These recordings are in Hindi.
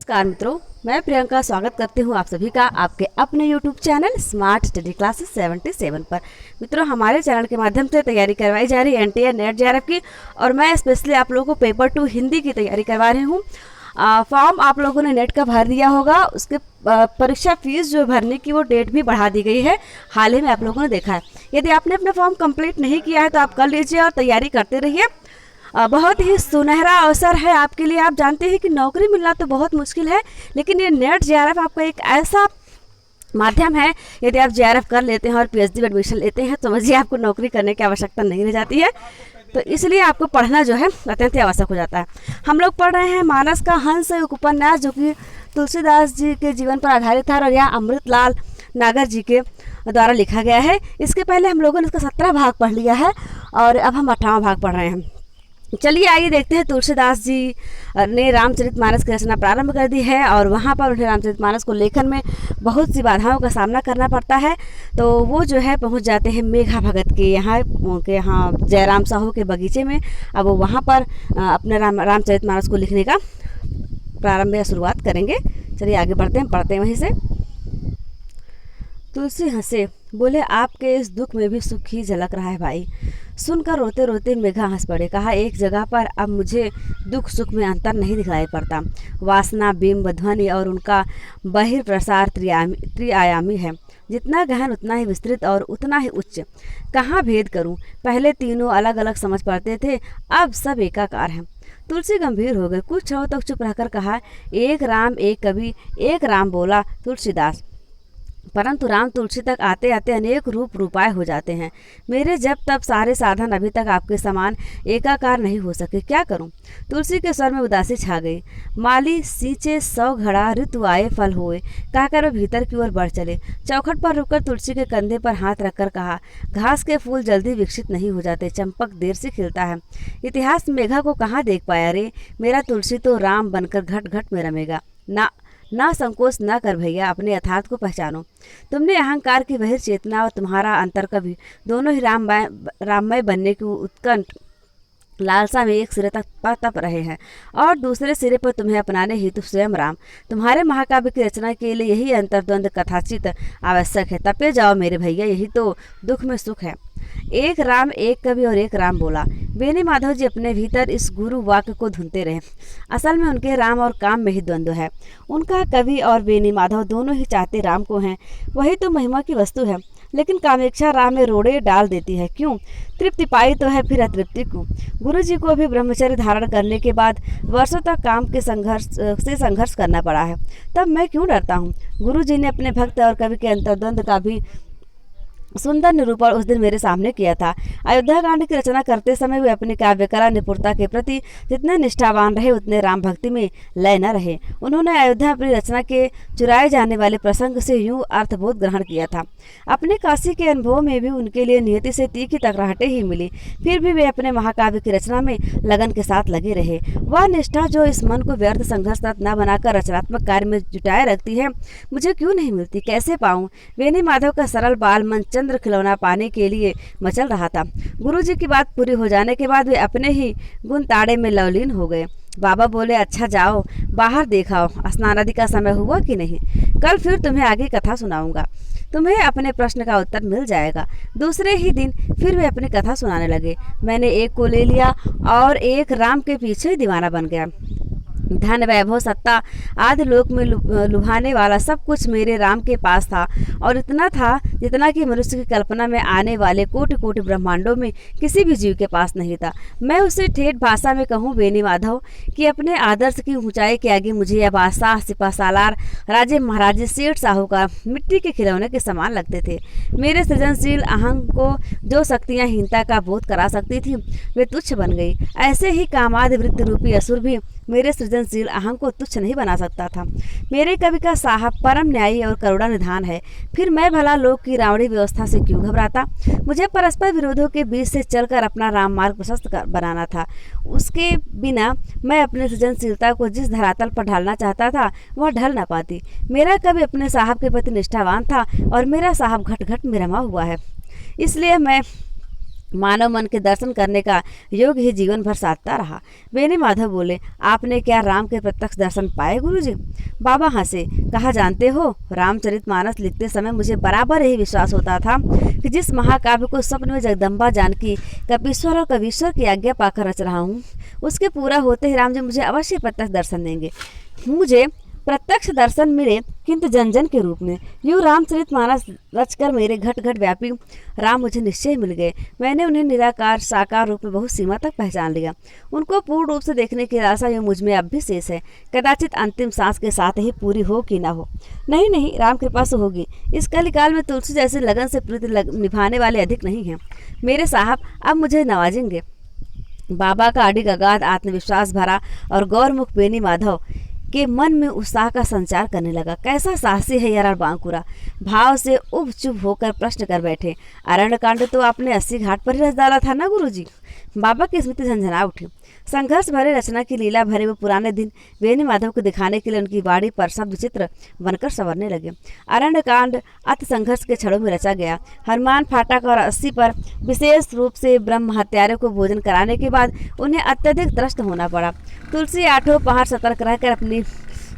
नमस्कार मित्रों, मैं प्रियंका स्वागत करती हूँ आप सभी का आपके अपने YouTube channel smart study classes 77 पर। मित्रों, हमारे चैनल के माध्यम से तैयारी करवाई जा रही है NTR नेट JRF की, और मैं स्पेशली आप लोगों को पेपर 2 हिंदी की तैयारी करवा रही हूँ। फॉर्म आप लोगों ने नेट का भर दिया होगा, उसके परीक्षा फीस जो भरने की वो डेट भी बढ़ा दी गई है, हाल ही में आप लोगों ने देखा है। यदि आपने अपना फॉर्म कंप्लीट नहीं किया है तो आप कर लीजिए और तैयारी करते रहिए। बहुत ही सुनहरा अवसर है आपके लिए। आप जानते हैं कि नौकरी मिलना तो बहुत मुश्किल है, लेकिन ये नेट JRF आपका एक ऐसा माध्यम है। यदि आप JRF कर लेते हैं और PhD में एडमिशन लेते हैं तो समझिए आपको नौकरी करने की आवश्यकता नहीं रह जाती है। तो इसलिए आपको पढ़ना जो है अत्यंत आवश्यक हो जाता है। हम लोग पढ़ रहे हैं मानस का हंस एक उपन्यास, जो कि तुलसीदास जी के जीवन पर आधारित था और यह अमृतलाल नागर जी के द्वारा लिखा गया है। इसके पहले हम लोगों ने इसका 17 भाग पढ़ लिया है और अब हम 18वां भाग पढ़ रहे हैं। चलिए आइए देखते हैं। तुलसीदास जी ने रामचरितमानस की रचना प्रारंभ कर दी है और वहाँ पर उन्हें रामचरितमानस को लेखन में बहुत सी बाधाओं का सामना करना पड़ता है। तो वो जो है पहुँच जाते हैं मेघा भगत के यहाँ जयराम साहू के बगीचे में। अब वो वहाँ पर अपने रामचरितमानस को लिखने का प्रारंभ या शुरुआत करेंगे। चलिए आगे बढ़ते हैं, पढ़ते हैं वहीं से। तुलसी हंसे, बोले आपके इस दुख में भी सुख ही झलक रहा है भाई। सुनकर रोते रोते मेघा हंस पड़े। कहा, एक जगह पर अब मुझे दुख सुख में अंतर नहीं दिखाई पड़ता। वासना, बिंब, ध्वनि और उनका बहिर्प्रसार त्रिआयामी है। जितना गहन उतना ही विस्तृत और उतना ही उच्च। कहाँ भेद करूं? पहले तीनों अलग अलग समझ पड़ते थे, अब सब एकाकार हैं। तुलसी गंभीर हो गए। कुछ क्षणों तक चुप रहकर कहा, एक राम एक कवि एक राम बोला तुलसीदास, परंतु राम तुलसी तक आते आते अनेक रूपाए हो जाते हैं। मेरे जब तब सारे साधन अभी तक आपके समान एकाकार नहीं हो सके, क्या करूं? तुलसी के स्वर में उदासी छा गई। माली सींचे 100 घड़ा ऋतु आए फल हुए, कहकर वे भीतर की ओर बढ़ चले। चौखट पर रुककर तुलसी के कंधे पर हाथ रखकर कहा, घास के फूल जल्दी विकसित नहीं हो जाते, चंपक देर से खिलता है। इतिहास मेघा को कहाँ देख पाया रे? मेरा तुलसी तो राम बनकर घट घट में रमेगा। ना संकोच न कर भैया, अपने यथार्थ को पहचानो। तुमने अहंकार की बहिर चेतना और तुम्हारा अंतर कवि दोनों ही राममय बनने की उत्कंठ लालसा में एक सिरे तक तप रहे हैं और दूसरे सिरे पर तुम्हें अपनाने हेतु स्वयं राम। तुम्हारे महाकाव्य की रचना के लिए यही अंतर्द्वंद कथाचित आवश्यक है। तपे जाओ मेरे भैया, यही तो दुख में सुख है। एक राम एक कवि और एक राम बोला। बेनी माधव जी अपने भीतर इस गुरु वाक्य को धुनते रहे। असल में उनके राम और काम में ही द्वंद्व है। उनका कवि और बेनी माधव दोनों ही चाहते राम को हैं, वही तो महिमा की वस्तु है। लेकिन कामेक्षा राम में रोड़े डाल देती है। क्यों? तृप्ति पाई तो है, फिर अतृप्ति क्यों? गुरु जी को भी ब्रह्मचर्य धारण करने के बाद वर्षों तक काम के संघर्ष करना पड़ा है। तब मैं क्यों डरता हूँ? गुरु जी ने अपने भक्त और कवि के अंतर्द्वंद का भी सुंदर निरूपण उस दिन मेरे सामने किया था। अयोध्या कांड की रचना करते समय वे अपनी काव्यकला निपुणता के प्रति जितने निष्ठावान रहे उतने राम भक्ति में लय न रहे। उन्होंने अयोध्या अपनी रचना के चुराए जाने वाले प्रसंग से यूं अर्थबोध ग्रहण किया था। अपने काशी के अनुभव में भी उनके लिए नियति से तीखी तकराहटें ही मिली, फिर भी वे अपने महाकाव्य की रचना में लगन के साथ लगे रहे। वह निष्ठा जो इस मन को व्यर्थ संघर्षरत न बनाकर रचनात्मक कार्य में जुटाए रखती है, मुझे क्यों नहीं मिलती? कैसे पाऊँ? बेनी माधव का सरल बाल मन चंद्र खिलौना पाने के लिए मचल रहा था। गुरुजी की बात पूरी हो जाने के बाद वे अपने ही गुण ताड़े में लवलीन हो गए। बाबा बोले, अच्छा जाओ बाहर देखाओ, स्नान आदि का समय हुआ कि नहीं? कल फिर तुम्हें आगे कथा सुनाऊंगा, तुम्हें अपने प्रश्न का उत्तर मिल जाएगा। दूसरे ही दिन फिर वे अपनी कथा सुनाने लगे। मैंने एक को ले लिया और एक राम के पीछे दीवाना बन गया। धन, वैभव, सत्ता आदि लोक में लुभाने वाला सब कुछ मेरे राम के पास था, और इतना था जितना कि मनुष्य की कल्पना में आने वाले कोटि कोटि ब्रह्मांडों में किसी भी जीव के पास नहीं था। मैं उसे ठेठ भाषा में कहूँ बेनी माधव कि अपने आदर्श की ऊंचाई के आगे मुझे यह बादशाह, सिपा सालार, राजे महाराजे, सेठ साहूकार मिट्टी के खिलौने के समान लगते थे। मेरे सृजनशील अहंग को जो शक्तियाँ हीनता का बोध करा सकती थी वे तुच्छ बन गई। ऐसे ही कामादि वृत्ति रूपी असुर भी मेरे सृजनशील अहंग को तुच्छ नहीं बना सकता था। मेरे कवि का साहब परम न्यायी और करुणा निधान है, फिर मैं भला लोक की रावणी व्यवस्था से क्यों घबराता? मुझे परस्पर विरोधों के बीच से चलकर अपना राम मार्ग प्रशस्त बनाना था। उसके बिना मैं अपनी सृजनशीलता को जिस धरातल पर ढालना चाहता था वह ढल न पाती। मेरा कवि अपने साहब के प्रति निष्ठावान था और मेरा साहब घट घट में रमा हुआ है। इसलिए मैं मानव मन के दर्शन करने का योग ही जीवन भर साधता रहा। बेनी माधव बोले, आपने क्या राम के प्रत्यक्ष दर्शन पाए गुरुजी? बाबा हंसे, कहा, जानते हो, रामचरितमानस लिखते समय मुझे बराबर यही विश्वास होता था कि जिस महाकाव्य को स्वप्न में जगदम्बा जानकी कपीश्वर और कवीश्वर की आज्ञा पाकर रच रहा हूँ, उसके पूरा होते ही राम जी मुझे अवश्य प्रत्यक्ष दर्शन देंगे। मुझे प्रत्यक्ष दर्शन मिले, किंतु जन जन के रूप में। यूँ रामचरितमानस रचकर मेरे घट घट व्यापी राम मुझे निश्चय मिल गए। मैंने उन्हें निराकार साकार रूप में बहुत सीमा तक पहचान लिया। उनको पूर्ण रूप से देखने की आशा यूँ मुझ में अब भी शेष है। कदाचित अंतिम सांस के साथ ही पूरी हो कि ना हो। नहीं नहीं, राम कृपा से होगी। इस कलिकाल में तुलसी जैसे लगन से प्रीति निभाने वाले अधिक नहीं हैं। मेरे साहब अब मुझे नवाजेंगे। बाबा का अडिग अगाध आत्मविश्वास भरा और गौरमुख बेनी माधव के मन में उत्साह का संचार करने लगा। कैसा साहसी है यार बांकुरा। भाव से उब चुप होकर प्रश्न कर बैठे। अरण्यकांड तो आपने 80 घाट पर ही रच डाला था ना गुरुजी? बाबा की स्मृति झंझना उठी। संघर्ष भरे रचना की लीला भरे वो पुराने दिन बेनी माधव को दिखाने के लिए उनकी बाड़ी पर शब्द चित्र बनकर संवरने लगे। अरण्यकांड अति संघर्ष के क्षणों में रचा गया। हनुमान फाटक और 80 पर विशेष रूप से ब्रह्म हत्यारे को भोजन कराने के बाद उन्हें अत्यधिक त्रस्त होना पड़ा। तुलसी आठों पहाड़ सतर्क रहकर अपनी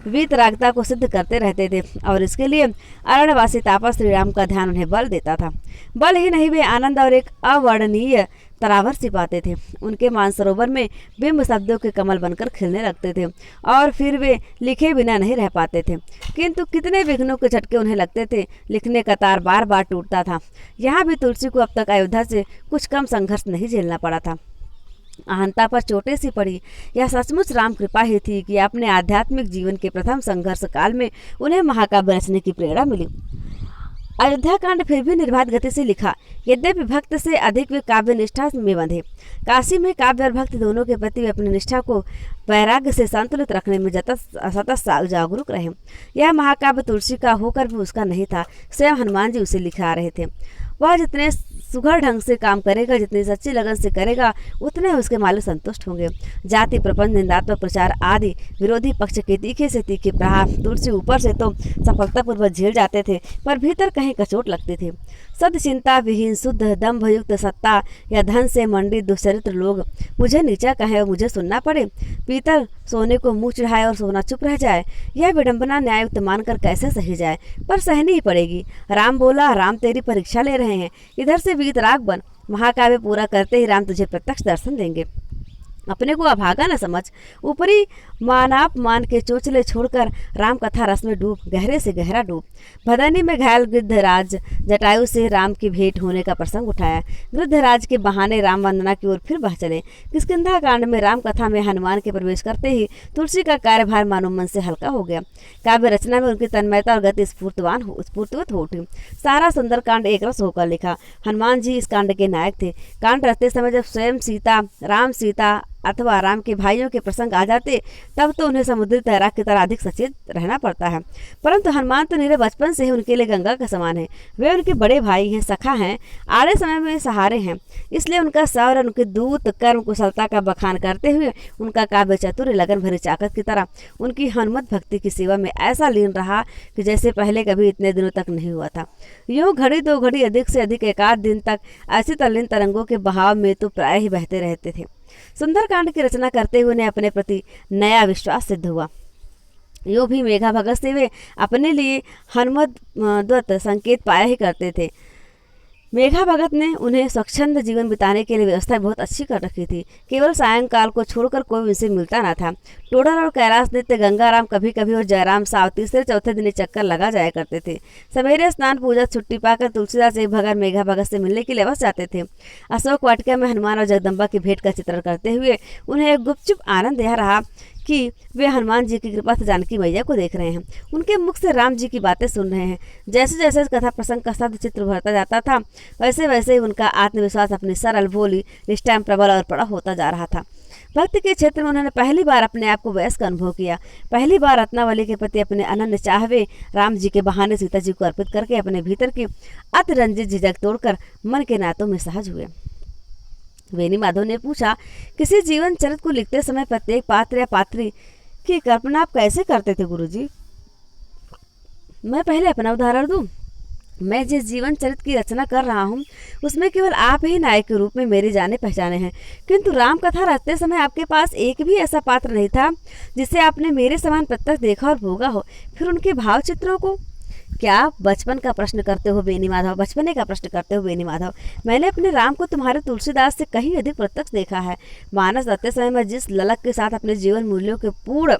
वीतरागता को सिद्ध करते रहते थे और इसके लिए अरण्यवासी तापस श्री राम का ध्यान उन्हें बल देता था। बल ही नहीं, वे आनंद और एक अवर्णनीय तरावर सी पाते थे। उनके मानसरोवर में बिंब शब्दों के कमल बनकर खिलने लगते थे और फिर वे लिखे बिना नहीं रह पाते थे। किंतु कितने विघ्नों के झटके उन्हें लगते थे। लिखने का तार बार बार टूटता था। यहाँ भी तुलसी को अब तक अयोध्या से कुछ कम संघर्ष नहीं झेलना पड़ा था। अहंता पर चोटें सी पड़ी। यह सचमुच राम कृपा ही थी कि अपने आध्यात्मिक जीवन के प्रथम संघर्ष काल में उन्हें महाकाव्य रचने की प्रेरणा मिली। अयोध्या कांड फिर भी निर्बाध गति से लिखा। यद्यपि भक्त से अधिक वे काव्य निष्ठा में बंधे। काशी में काव्य और भक्ति दोनों के प्रति वे अपनी निष्ठा को वैराग्य से संतुलित रखने में सतत जागरूक रहे। यह महाकाव्य तुलसी का होकर भी उसका नहीं था। स्वयं हनुमान जी उसे लिखा रहे थे। वह जितने सुघड़ ढंग से काम करेगा, जितनी सच्ची लगन से करेगा, उतने उसके मालिक संतुष्ट होंगे। जाति प्रपंच निंदात्मक प्रचार आदि विरोधी पक्ष के तीखे से तीखे प्रहार तुलसी ऊपर से तो सफलतापूर्वक झेल जाते थे, पर भीतर कहीं कचोट लगती थी। सद चिंता विहीन शुद्ध दम्भयुक्त सत्ता या धन से मंडित दुष्चरित्र लोग मुझे नीचा कहे और मुझे सुनना पड़े। पीतल सोने को मुँह चढ़ाए और सोना चुप रह जाए, यह विडंबना न्यायुक्त मानकर कैसे सही जाए, पर सहनी ही पड़ेगी। राम बोला, राम तेरी परीक्षा ले रहे हैं। इधर से वीतराग बन। महाकाव्य पूरा करते ही राम तुझे प्रत्यक्ष दर्शन देंगे। अपने को अभागा न समझ। ऊपरी मानापमान के चोचले छोड़कर राम कथा रस में डूब, गहरे से गहरा डूब। भदनी में घायल गृद्धराज जटायु से राम की भेंट होने का प्रसंग उठाया। गृद्धराज के बहाने राम वंदना की ओर फिर बह चले। किष्किंधा कांड में राम कथा में हनुमान के प्रवेश करते ही तुलसी का कार्यभार मानव मन से हल्का हो गया। काव्य रचना में उनकी तन्मयता और गति स्फूर्तिवत हो उठी। सारा सुंदरकांड एक रस होकर लिखा। हनुमान जी इस कांड के नायक थे। कांड रचते समय जब स्वयं सीता अथवा राम के भाइयों के प्रसंग आ जाते, तब तो उन्हें समुद्री तैराक की तरह अधिक सचेत रहना पड़ता है। परंतु हनुमान तो मेरे बचपन से ही उनके लिए गंगा का समान है। वे उनके बड़े भाई हैं, सखा हैं, आड़े समय में सहारे हैं। इसलिए उनका सौर और उनके दूत कर्म कुशलता का बखान करते हुए उनका काव्य चातुर्य लगन भरी चाकत की तरह उनकी हनुमत भक्ति की सेवा में ऐसा लीन रहा कि जैसे पहले कभी इतने दिनों तक नहीं हुआ था। यूँ घड़ी दो घड़ी अधिक से अधिक एकाध दिन तक ऐसी तल्लीन तरंगों के बहाव में तो प्राय ही बहते रहते थे। सुंदरकांड की रचना करते हुए उन्हें अपने प्रति नया विश्वास सिद्ध हुआ। यो भी मेघा भगत से वे अपने लिए हनुमद्वत संकेत पाया ही करते थे। मेघा भगत ने उन्हें स्वच्छंद जीवन बिताने के लिए व्यवस्था बहुत अच्छी कर रखी थी। केवल सायंकाल को छोड़कर कोई उनसे मिलता न था। टोडर और कैलाश नित्य गंगाराम कभी कभी और जयराम साव तीसरे चौथे दिन चक्कर लगा जाया करते थे। सवेरे स्नान पूजा छुट्टी पाकर तुलसीदास एक भगत मेघा भगत से मिलने के लिए अवश्य जाते थे। अशोक वाटिका में हनुमान और जगदम्बा की भेंट का चित्रण करते हुए उन्हें एक गुपचुप आनंद यह रहा कि वे हनुमान जी की कृपा से जानकी मैया को देख रहे हैं, उनके मुख से राम जी की बातें सुन रहे हैं। जैसे जैसे इस कथा प्रसंग का शब्द चित्र भरता जाता था, वैसे वैसे ही उनका आत्मविश्वास अपनी सरल भोली निष्ठा प्रबल और बड़ा होता जा रहा था। भक्ति के क्षेत्र में उन्होंने पहली बार अपने आप को वयस्क अनुभव किया। पहली बार रत्नावली के प्रति अपने अनन्य चाहवे राम जी के बहाने सीता जी को अर्पित करके अपने भीतर की अतिरंजित झिझक तोड़कर मन के नातों में सहज हुए। बेनी माधव ने पूछा, किसी जीवन चरित्र को लिखते समय प्रत्येक पात्र या पात्री की कल्पना आप कैसे करते थे गुरुजी? मैं पहले अपना उदाहरण दूं। मैं जिस जीवन चरित्र की रचना कर रहा हूँ उसमें केवल आप ही नायक के रूप में मेरे जाने पहचाने हैं, किंतु राम कथा रचते समय आपके पास एक भी ऐसा पात्र नहीं था जिसे आपने मेरे समान प्रत्यक्ष देखा और भोगा हो। फिर उनके भाव चित्रों को क्या बचपन का प्रश्न करते हो बेनी माधव, बचपने का प्रश्न करते हो बेनी माधव। मैंने अपने राम को तुम्हारे तुलसीदास से कहीं अधिक प्रत्यक्ष देखा है। मानस रचते समय मैं जिस ललक के साथ अपने जीवन मूल्यों के पूर्ण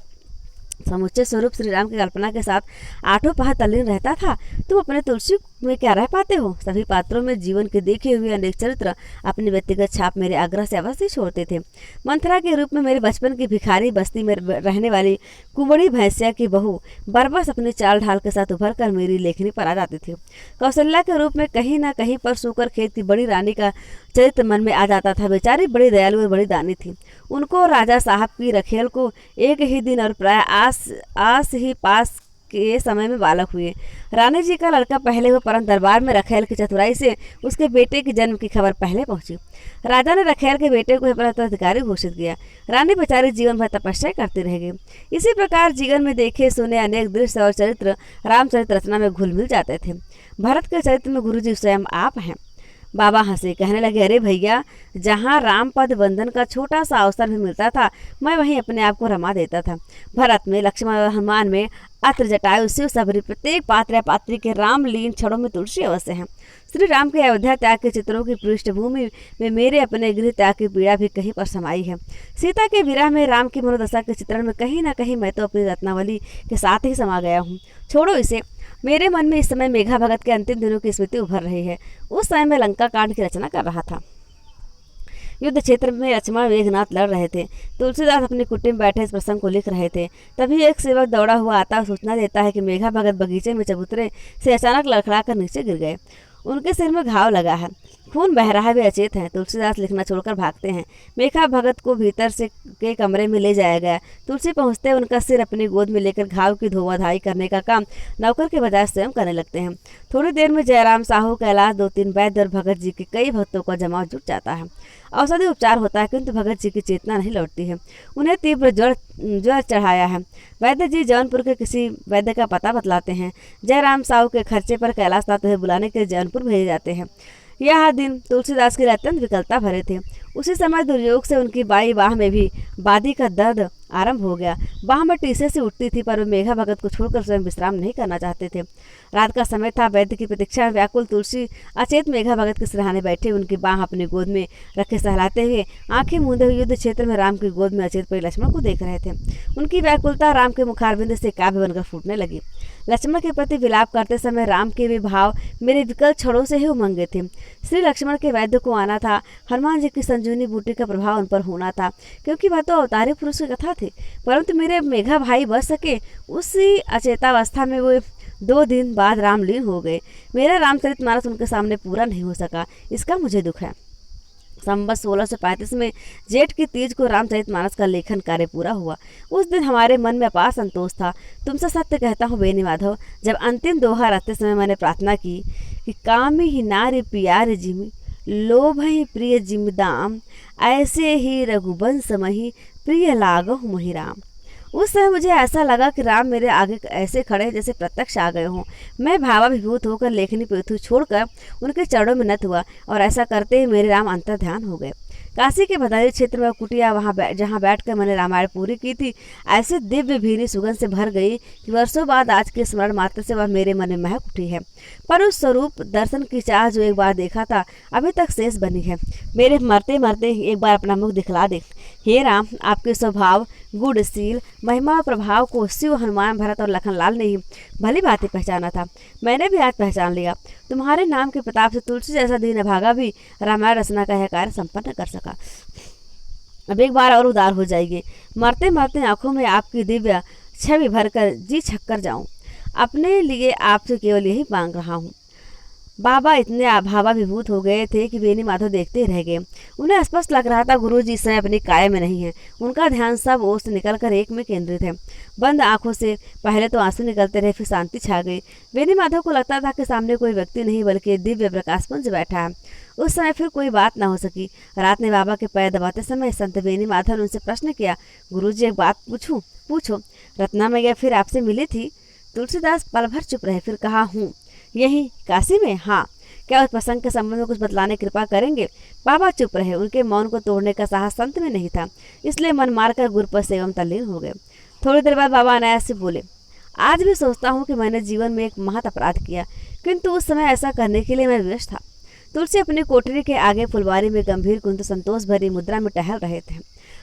समुच्चय स्वरूप श्री राम की कल्पना के साथ आठों पहाड़ तल्लीन रहता था, तुम अपने तुलसी में क्या रह पाते हो। सभी पात्रों में जीवन के देखे हुए अनेक चरित्र अपनी व्यक्तिगत छाप मेरे आग्रह से अवश्य छोड़ते थे। मंथरा के रूप में मेरे बचपन की भिखारी बस्ती में रहने वाली कुंवड़ी भैंसिया की बहू बरबस अपनी चाल ढाल के साथ उभर कर मेरी लेखनी पर आ जाती थी। कौशल्या के रूप में कहीं न कहीं पर सूकर खेत की बड़ी रानी का चरित्र मन में आ जाता था। बेचारी बड़ी दयालु और बड़ी दानी थी। उनको राजा साहब की रखेल को एक ही दिन और प्राय आस ही पास के समय में बालक हुए। रानी जी का लड़का पहले हुए, परंतु दरबार में रखेल की चतुराई से उसके बेटे के जन्म की खबर पहले पहुंची। राजा ने रखेल के बेटे को उत्तराधिकारी घोषित किया। रानी बेचारी जीवन भर तपस्या करती रह गई। इसी प्रकार जीवन में देखे सुने अनेक दृश्य और चरित्र रामचरित रचना में घुल मिल जाते थे। भरत के चरित्र में गुरुजी स्वयं आप हैं। बाबा हंसे, कहने लगे, अरे भैया, जहाँ रामपद बंधन का छोटा सा अवसर भी मिलता था मैं वहीं अपने आप को रमा देता था। भरत में, लक्ष्मण और हनुमान में, अत्र जटायु शिव सबरी, प्रत्येक पात्र या पात्री के रामलीन क्षणों में तुलसी अवश्य है। श्री राम के अयोध्या त्याग के चित्रों की पृष्ठभूमि में मेरे अपने गृह त्याग की पीड़ा भी कहीं पर समाई है। सीता के विरह में राम की मनोदशा के चित्रण में कहीं न कहीं मैं तो अपनी रत्नावली के साथ ही समा गया हूँ। छोड़ो इसे। मेरे मन में इस समय मेघा भगत के अंतिम दिनों की स्मृति उभर रही है। उस समय मैं लंका कांड की रचना कर रहा था। युद्ध क्षेत्र में लक्ष्मण मेघनाथ लड़ रहे थे। तुलसीदास अपनी कुटी में बैठे इस प्रसंग को लिख रहे थे। तभी एक सेवक दौड़ा हुआ आता और सूचना देता है कि मेघा भगत बगीचे में चबूतरे से अचानक लड़खड़ा कर नीचे गिर गए। उनके सिर में घाव लगा है, खून बह रहा है, वे अचेत हैं। तुलसीदास लिखना छोड़कर भागते हैं। मेघा भगत को भीतर से के कमरे में ले जाया गया। तुलसी पहुंचते उनका सिर अपनी गोद में लेकर घाव की धोवाधाई करने का काम नौकर के बजाय स्वयं करने लगते हैं। थोड़ी देर में जयराम साहू, कैलाश, 2-3 वैद्य और भगत जी के कई भक्तों का जमाव जुट जाता है। औषधि उपचार होता है, किंतु भगत जी की चेतना नहीं लौटती है। उन्हें तीव्र ज्वर चढ़ाया है। वैद्य जी जौनपुर के किसी वैद्य का पता बतलाते हैं। जयराम साहू के खर्चे पर कैलाश नाथ उन्हें बुलाने के लिए जौनपुर भेजे जाते हैं। यह दिन तुलसीदास के लिए अत्यंत विकलता भरे थे। उसी समय दुर्योग से उनकी बाई बाह में भी बादी का दर्द आरंभ हो गया। बाह में टीसे से उठती थी, पर वे मेघा भगत को छोड़कर स्वयं विश्राम नहीं करना चाहते थे। रात का समय था। वैद्य की प्रतीक्षा में व्याकुल तुलसी अचेत मेघा भगत के सिरहाने बैठे उनकी बाह अपनी गोद में रखे सहलाते हुए आंखें मूंदे हुए युद्ध क्षेत्र में राम की गोद में अचेत पड़े लक्ष्मण को देख रहे थे। उनकी व्याकुलता राम के मुखारबिंद से काव्य बनकर फूटने लगी। लक्ष्मण के प्रति विलाप करते समय राम के वे भाव मेरे विकल क्षणों से ही उमंगे थे। श्री लक्ष्मण के वैद्य को आना था। हनुमान जी की संजीवनी बूटी का प्रभाव उन पर होना था, क्योंकि वह तो अवतारी पुरुष की कथा थी। परंतु मेरे मेघा भाई बच सके। उसी अचेतावस्था में वो 2 दिन बाद रामलीन हो गए। मेरा रामचरितमानस उनके सामने पूरा नहीं हो सका, इसका मुझे दुख है। संवत 1635 में जेठ की तीज को रामचरितमानस का लेखन कार्य पूरा हुआ। उस दिन हमारे मन में अपार संतोष था। तुमसे सत्य कहता हूँ बेनी माधव, जब अंतिम दोहा रखते समय मैंने प्रार्थना की कि कामी ही नारी प्यार जिमी, लोभ ही प्रिय जिम दाम, ऐसे ही रघुवंश मही, प्रिय लागहु मोहि राम। उस समय मुझे ऐसा लगा कि राम मेरे आगे ऐसे खड़े जैसे प्रत्यक्ष आ गए हों। मैं भावाभिभूत होकर लेखनी पृथ्वी छोड़कर उनके चरणों में नत हुआ, और ऐसा करते ही मेरे राम अंतर ध्यान हो गए। काशी के भदारी क्षेत्र में कुटिया जहाँ बैठकर मैंने रामायण पूरी की थी, ऐसे दिव्य भीनी सुगंध से भर गई कि वर्षों बाद आज के स्मरण मात्र से वह मेरे मन में महक उठी है। पर उस स्वरूप दर्शन की चाह जो एक बार देखा था अभी तक शेष बनी है। मेरे मरते मरते एक बार अपना मुख दिखला दे। हे राम, आपके स्वभाव, गुणशील, महिमा और प्रभाव को शिव, हनुमान, भरत और लखनलाल ने ही भली भांति पहचाना था। मैंने भी आज पहचान लिया। तुम्हारे नाम के प्रताप से तुलसी जैसा दीन भागा भी रामायण रचना का यह कार्य संपन्न कर सका। अब एक बार और उदार हो जाइए। मरते मरते आंखों में आपकी दिव्य छवि भरकर जी छक्कर जाऊं। अपने लिए आपसे केवल यही मांग रहा हूँ। बाबा इतने भावाभिभूत हो गए थे कि बेनी माधव देखते रह गए। उन्हें स्पष्ट लग रहा था गुरुजी इस समय अपनी काय में नहीं है। उनका ध्यान सब ओर से निकलकर एक में केंद्रित है। बंद आंखों से पहले तो आंसू निकलते रहे, फिर शांति छा गई। बेनी माधव को लगता था कि सामने कोई व्यक्ति नहीं बल्कि दिव्य प्रकाशपुंज बैठा है। उस समय फिर कोई बात न हो सकी। रात ने बाबा के पैर दबाते समय संत बेनी माधव ने उनसे प्रश्न किया, गुरुजी एक बात पूछूं? पूछो। रत्ना मैया फिर आपसे मिली थी? तुलसीदास पल भर चुप रहे, फिर कहा, हूँ। यही काशी में? हाँ। क्या उस प्रसंग के संबंध में कुछ बतलाने कृपा करेंगे? बाबा चुप रहे। उनके मौन को तोड़ने का साहस संत में नहीं था, इसलिए मन मारकर गुरुपद सेवा में तल्लीन हो गए। थोड़ी देर बाद बाबा अनायास से बोले, आज भी सोचता हूँ कि मैंने जीवन में एक महत अपराध किया, किंतु उस समय ऐसा करने के लिए मैं विवश था। तुलसी अपनी कोठरी के आगे फुलवारी में गंभीर किंतु संतोष भरी मुद्रा में टहल रहे थे।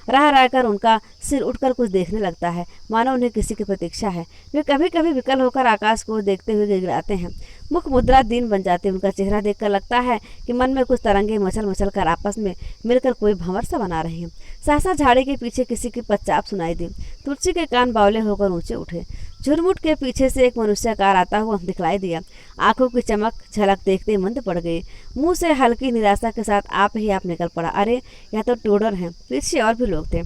रह रहकर उनका सिर उठकर कुछ देखने लगता है, मानो उन्हें किसी की प्रतीक्षा है। वे कभी कभी विकल होकर आकाश को देखते हुए गिड़गिड़ाते हैं। मुख मुद्रा दीन बन जाती है। उनका चेहरा देखकर लगता है कि मन में कुछ तरंगे मचल मचल कर आपस में मिलकर कोई भंवर सा बना रही हैं। सहसा झाड़ी के पीछे किसी की पच्चाप सुनाई दी। तुलसी के कान बावले होकर ऊंचे उठे। झुरमुट के पीछे से एक मनुष्यकार आता हुआ दिखलाई दिया। आंखों की चमक झलक देखते मंद पड़ गई। मुंह से हल्की निराशा के साथ आप ही आप निकल पड़ा। अरे यह तो टोडर हैं। पीछे और भी लोग थे।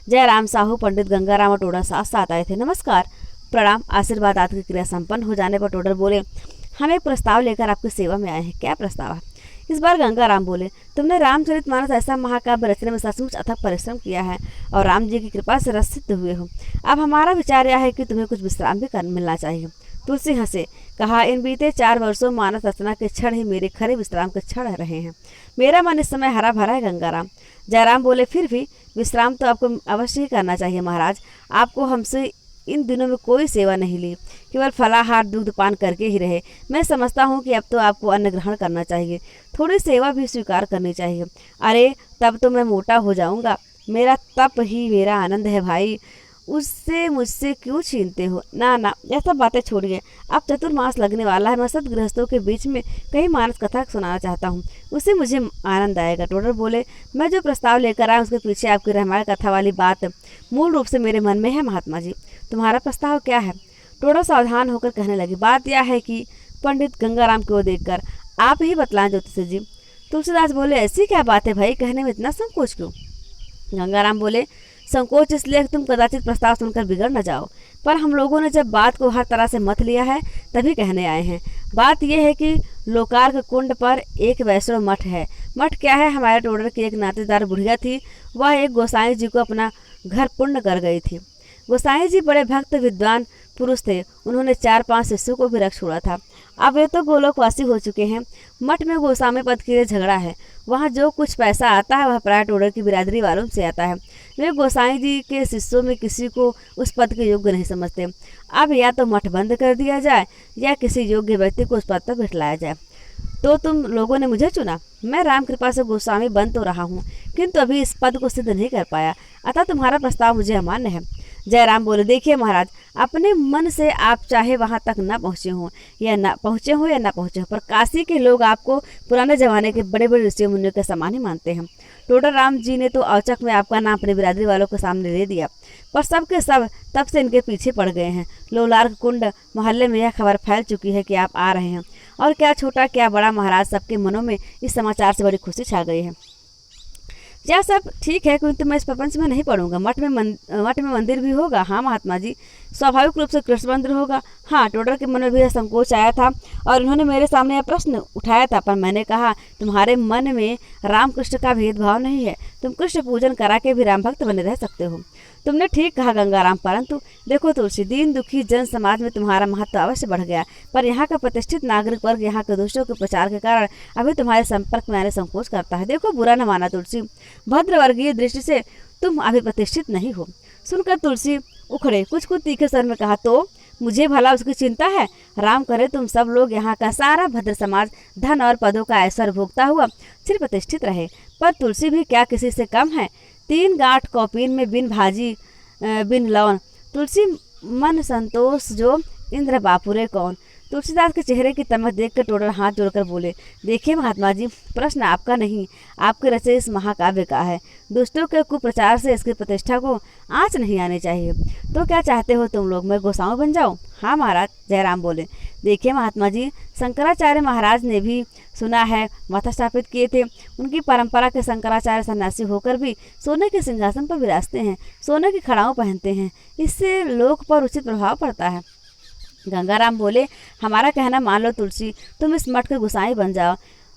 जयराम साहू, पंडित गंगाराम और टोडर साथ साथ आए थे। नमस्कार, प्रणाम। आशीर्वाद आदि की क्रिया संपन्न हो जाने पर टोडर बोले, हम एक प्रस्ताव लेकर आपकी सेवा में आए हैं। क्या प्रस्ताव है? इस बार गंगाराम बोले, तुमने रामचरितमानस ऐसा महाकाव्य रचने में सचमुच अथक परिश्रम किया है और राम जी की कृपा से रसित हुए हो। अब हमारा विचार यह है कि तुम्हें कुछ विश्राम भी मिलना चाहिए। तुलसी हंसे, कहा, इन बीते 4 वर्षों मानस रचना के क्षण ही मेरे खरे विश्राम के क्षण रहे हैं। मेरा मन इस समय हरा भरा है गंगाराम। जयराम बोले, फिर भी विश्राम तो आपको अवश्य ही करना चाहिए महाराज। आपको हमसे इन दिनों में कोई सेवा नहीं ली, केवल फलाहार दूध पान करके ही रहे। मैं समझता हूँ कि अब तो आपको अन्न ग्रहण करना चाहिए, थोड़ी सेवा भी स्वीकार करनी चाहिए। अरे तब तो मैं मोटा हो जाऊँगा। मेरा तप ही मेरा आनंद है भाई, उससे मुझसे क्यों छीनते हो? ना ना, यह सब बातें छोड़िए। अब चतुर्मास लगने वाला है। मैं सब गृहस्थों के बीच में कहीं मानस कथा सुनाना चाहता हूँ, उससे मुझे आनंद आएगा। टोडर बोले, मैं जो प्रस्ताव लेकर आया उसके पीछे आपकी रामायण कथा वाली बात मूल रूप से मेरे मन में है महात्मा जी। तुम्हारा प्रस्ताव क्या है? टोडर सावधान होकर कहने लगी, बात यह है कि पंडित गंगाराम को देखकर आप ही बतलाएं ज्योतिष जी। तुलसीदास बोले, ऐसी क्या बात है भाई, कहने में इतना संकोच क्यों? गंगाराम बोले, संकोच इसलिए कि तुम कदाचित प्रस्ताव सुनकर बिगड़ न जाओ, पर हम लोगों ने जब बात को हर तरह से मत लिया है तभी कहने आए हैं। बात यह है कि लोकार्क कुंड पर एक वैष्णव मठ है। मठ क्या है, हमारे टोडर की एक नातेदार बुढ़िया थी, वह एक गोसाई जी को अपना घर पूर्ण कर गई थी। गोसाई जी बड़े भक्त विद्वान पुरुष थे। उन्होंने 4-5 शिष्यों को भी रख छोड़ा था। अब वे तो गोलोकवासी हो चुके हैं। मठ में गोस्वामी पद के लिए झगड़ा है। वहाँ जो कुछ पैसा आता है वह प्राय टोडर की बिरादरी वालों से आता है। वे गोसाई जी के शिष्यों में किसी को उस पद के योग्य नहीं समझते। अब या तो मठ बंद कर दिया जाए या किसी योग्य व्यक्ति को उस पद पर बिठलाया जाए। तो तुम लोगों ने मुझे चुना। मैं राम कृपा से गोस्वामी बन तो रहा हूँ, किंतु अभी इस पद को सिद्ध नहीं कर पाया, अतः तुम्हारा प्रस्ताव मुझे अमान्य है। जयराम बोले, देखिए महाराज, अपने मन से आप चाहे वहाँ तक न पहुँचे हो या न पहुँचे हो, पर काशी के लोग आपको पुराने जमाने के बड़े बड़े ऋषि मुनियों के समान ही मानते हैं। टोडर राम जी ने तो औचक में आपका नाम अपने बिरादरी वालों के सामने दे दिया, पर सब के सब तब से इनके पीछे पड़ गए हैं। लोलार्क कुंड मोहल्ले में यह खबर फैल चुकी है कि आप आ रहे हैं, और क्या छोटा क्या बड़ा महाराज, सबके मनों में इस समाचार से बड़ी खुशी छा गई है। यह सब ठीक है, किंतु मैं इस प्रपंच में नहीं पढ़ूंगा। मठ में मंदिर भी होगा? हाँ महात्मा जी, स्वाभाविक रूप से कृष्ण मंदिर होगा। हाँ, टोडर के मन में भी यह संकोच आया था और उन्होंने मेरे सामने यह प्रश्न उठाया था, पर मैंने कहा, तुम्हारे मन में राम कृष्ण का भेदभाव नहीं है, तुम कृष्ण पूजन करा के भी राम भक्त बने रह सकते हो। तुमने ठीक कहा गंगाराम, परंतु देखो तुलसी, दीन दुखी जन समाज में तुम्हारा महत्व अवश्य बढ़ गया, पर यहाँ का प्रतिष्ठित नागरिक वर्ग यहाँ के दुष्टों के प्रचार के कारण अभी तुम्हारे संपर्क में आने संकोच करता है। देखो, बुरा न माना तुलसी, भद्र वर्गीय दृष्टि से तुम अभी प्रतिष्ठित नहीं हो। सुनकर तुलसी उखड़े, कुछ तीखे स्वर में कहा, तो मुझे भला उसकी चिंता है? राम करे तुम सब लोग, यहाँ का सारा भद्र समाज धन और पदों का ऐश्वर्य भोगता हुआ सिर्फ प्रतिष्ठित रहे, पर तुलसी भी क्या किसी से कम है? 3 गांठ कौपीन में बिन भाजी बिन लौन, तुलसी मन संतोष जो इंद्र बापुरे कौन। तुलसीदास के चेहरे की तमक देखकर टोडर हाथ जोड़कर बोले, देखिए महात्मा जी, प्रश्न आपका नहीं, आपके रचे इस महाकाव्य का है। दुष्टों के कुप्रचार से इसकी प्रतिष्ठा को आँच नहीं आनी चाहिए। तो क्या चाहते हो तुम लोग, मैं गोसाऊं बन जाऊं? हाँ महाराज, जयराम बोले, देखिए महात्मा जी, शंकराचार्य महाराज ने भी सुना है मठ स्थापित किए थे। उनकी परंपरा के शंकराचार्य सन्यासी होकर भी सोने के सिंहासन पर विराजते हैं, सोने की खड़ाओं पहनते हैं, इससे लोक पर उचित प्रभाव पड़ता है। गंगाराम बोले, हमारा कहना मान लो तुलसी, तुम इस मठ के गोसाई बन जाओ।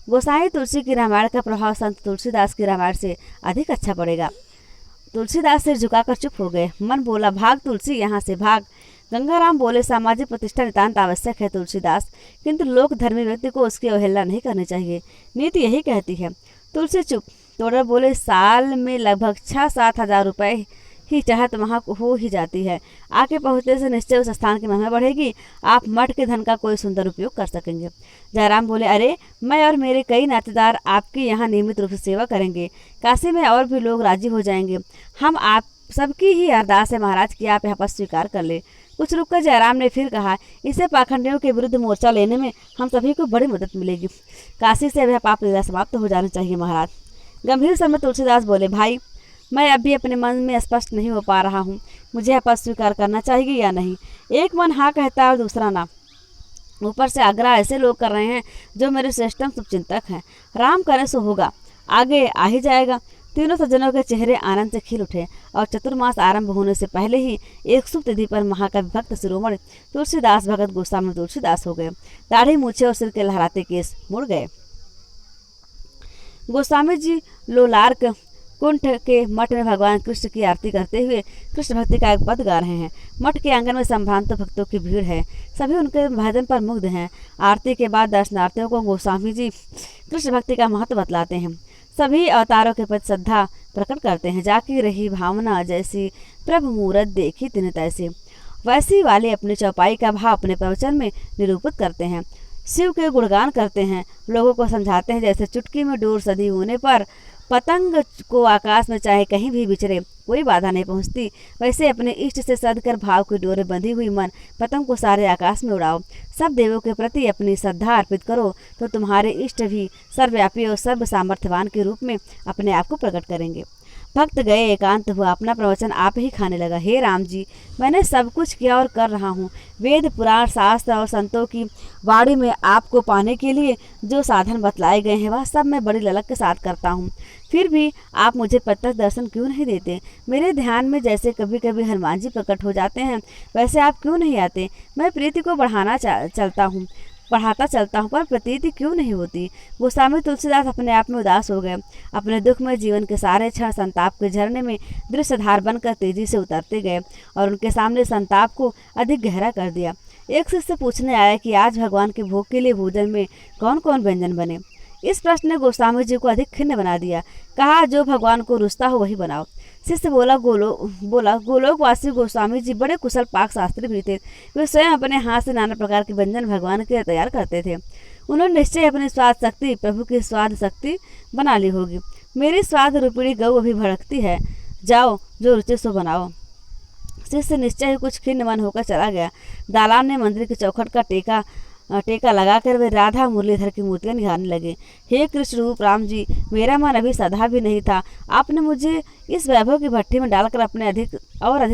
गोसाई तुलसी की रामायण का प्रभाव संत तुलसीदास की रामायण से अधिक अच्छा पड़ेगा। तुलसीदास सिर झुकाकर चुप हो गए। मन बोला, भाग तुलसी, यहाँ से भाग। गंगाराम बोले, सामाजिक प्रतिष्ठा नितांत आवश्यक है तुलसीदास, किंतु लोक धर्मी व्यक्ति को उसकी अवहेलना नहीं करनी चाहिए। नीति यही कहती है। तुलसी चुप। तोड़र बोले, साल में लगभग 6-7 हजार रुपए ही चाहत वहाँ हो ही जाती है। आके पहुँचने से निश्चय उस स्थान की महिमा बढ़ेगी। आप मठ के धन का कोई सुंदर उपयोग कर सकेंगे। जयराम बोले, अरे मैं और मेरे कई नातेदार आपके यहाँ नियमित रूप से सेवा करेंगे। काशी में और भी लोग राजी हो जाएंगे। हम आप सबकी ही अरदास है महाराज कि आप यहाँ पर स्वीकार कर ले। कुछ रुककर जयराम ने फिर कहा, इससे पाखंडियों के विरुद्ध मोर्चा लेने में हम सभी को बड़ी मदद मिलेगी। काशी से वह पाप लीला समाप्त हो जानी चाहिए महाराज। गंभीर स्वर में तुलसीदास बोले, भाई मैं अभी अपने मन में स्पष्ट नहीं हो पा रहा हूँ, मुझे यह पद स्वीकार करना चाहिए या नहीं। एक मन हाँ कहता है और दूसरा ना। ऊपर से आग्रह ऐसे लोग कर रहे हैं जो मेरे श्रेष्ठतम शुभचिंतक हैं। राम करे सो होगा, आगे आ ही जाएगा। तीनों सज्जनों के चेहरे आनंद से खिल उठे और चतुर्मास आरंभ होने से पहले ही एक शुभ तिथि पर महाकवि भक्त शिरोमणि तुलसीदास भगत गोस्वामी तुलसीदास हो गए। दाढ़ी मूछे और सिर के लहराते केस मुड़ गए। गोस्वामी जी लोलार्क कुंठ के मठ में भगवान कृष्ण की आरती करते हुए कृष्ण भक्ति का एक पद गा रहे हैं। मठ के आंगन में संभ्रांत भक्तों की भीड़ है। सभी उनके भजन पर मुग्ध हैं। आरती के बाद दर्शनार्थियों को गोस्वामी जी कृष्ण भक्ति का महत्व बतलाते हैं। सभी अवतारों के प्रति श्रद्धा प्रकट करते हैं। जाकी रही भावना जैसी प्रभु मूरत देखी तिन तैसी, वैसी वाले अपने चौपाई का भाव अपने प्रवचन में निरूपित करते हैं। शिव के गुणगान करते हैं। लोगों को समझाते हैं जैसे चुटकी में डोर सदी होने पर पतंग को आकाश में चाहे कहीं भी विचरे कोई बाधा नहीं पहुंचती, वैसे अपने इष्ट से सदकर भाव की डोर में बंधी हुई मन पतंग को सारे आकाश में उड़ाओ। सब देवों के प्रति अपनी श्रद्धा अर्पित करो तो तुम्हारे इष्ट भी सर्वव्यापी और सर्व सामर्थ्यवान के रूप में अपने आप को प्रकट करेंगे। भक्त गए, एकांत हुआ, अपना प्रवचन आप ही खाने लगा। हे राम जी, मैंने सब कुछ किया और कर रहा हूँ। वेद पुराण शास्त्र और संतों की वाणी में आपको पाने के लिए जो साधन बतलाए गए हैं वह सब मैं बड़ी ललक के साथ करता हूँ। फिर भी आप मुझे प्रत्यक्ष दर्शन क्यों नहीं देते? मेरे ध्यान में जैसे कभी कभी हनुमान जी प्रकट हो जाते हैं वैसे आप क्यों नहीं आते? मैं प्रीति को बढ़ाता चलता हूँ पर प्रतीति क्यों नहीं होती? गोस्वामी तुलसीदास अपने आप में उदास हो गए। अपने दुखमय जीवन के सारे क्षण संताप के झरने में दृश्यधार बनकर तेजी से उतरते गए और उनके सामने संताप को अधिक गहरा कर दिया। एक शिष्य पूछने आया कि आज भगवान के भोग के लिए भोजन में कौन कौन व्यंजन बने। इस प्रश्न ने गोस्वामी जी को अधिक खिन्न बना दिया। कहा, जो भगवान को रुचता हो वही बनाओ। शिष्य बोला, गोलोकवासी गोस्वामी जी बड़े कुशल पाक शास्त्री भी थे। वे स्वयं अपने हाथ से नाना प्रकार के व्यंजन भगवान के लिए तैयार करते थे। उन्होंने निश्चय अपनी स्वाद शक्ति प्रभु की स्वाद शक्ति बना ली होगी। मेरी स्वाद रूपिणी गौ अभी भड़कती है, जाओ जो रुचि सो बनाओ। शिष्य निश्चय ही कुछ खिन्न मन होकर चला गया। दालान में मंदिर के चौखट का टेका लगाकर वे राधा मुरलीधर की मूर्तियां निहारने लगे। हे कृष्ण रूप राम जी, मेरा मन अभी सधा भी नहीं था, आपने मुझे इस वैभव की भट्टी में डालकर अपने अधिक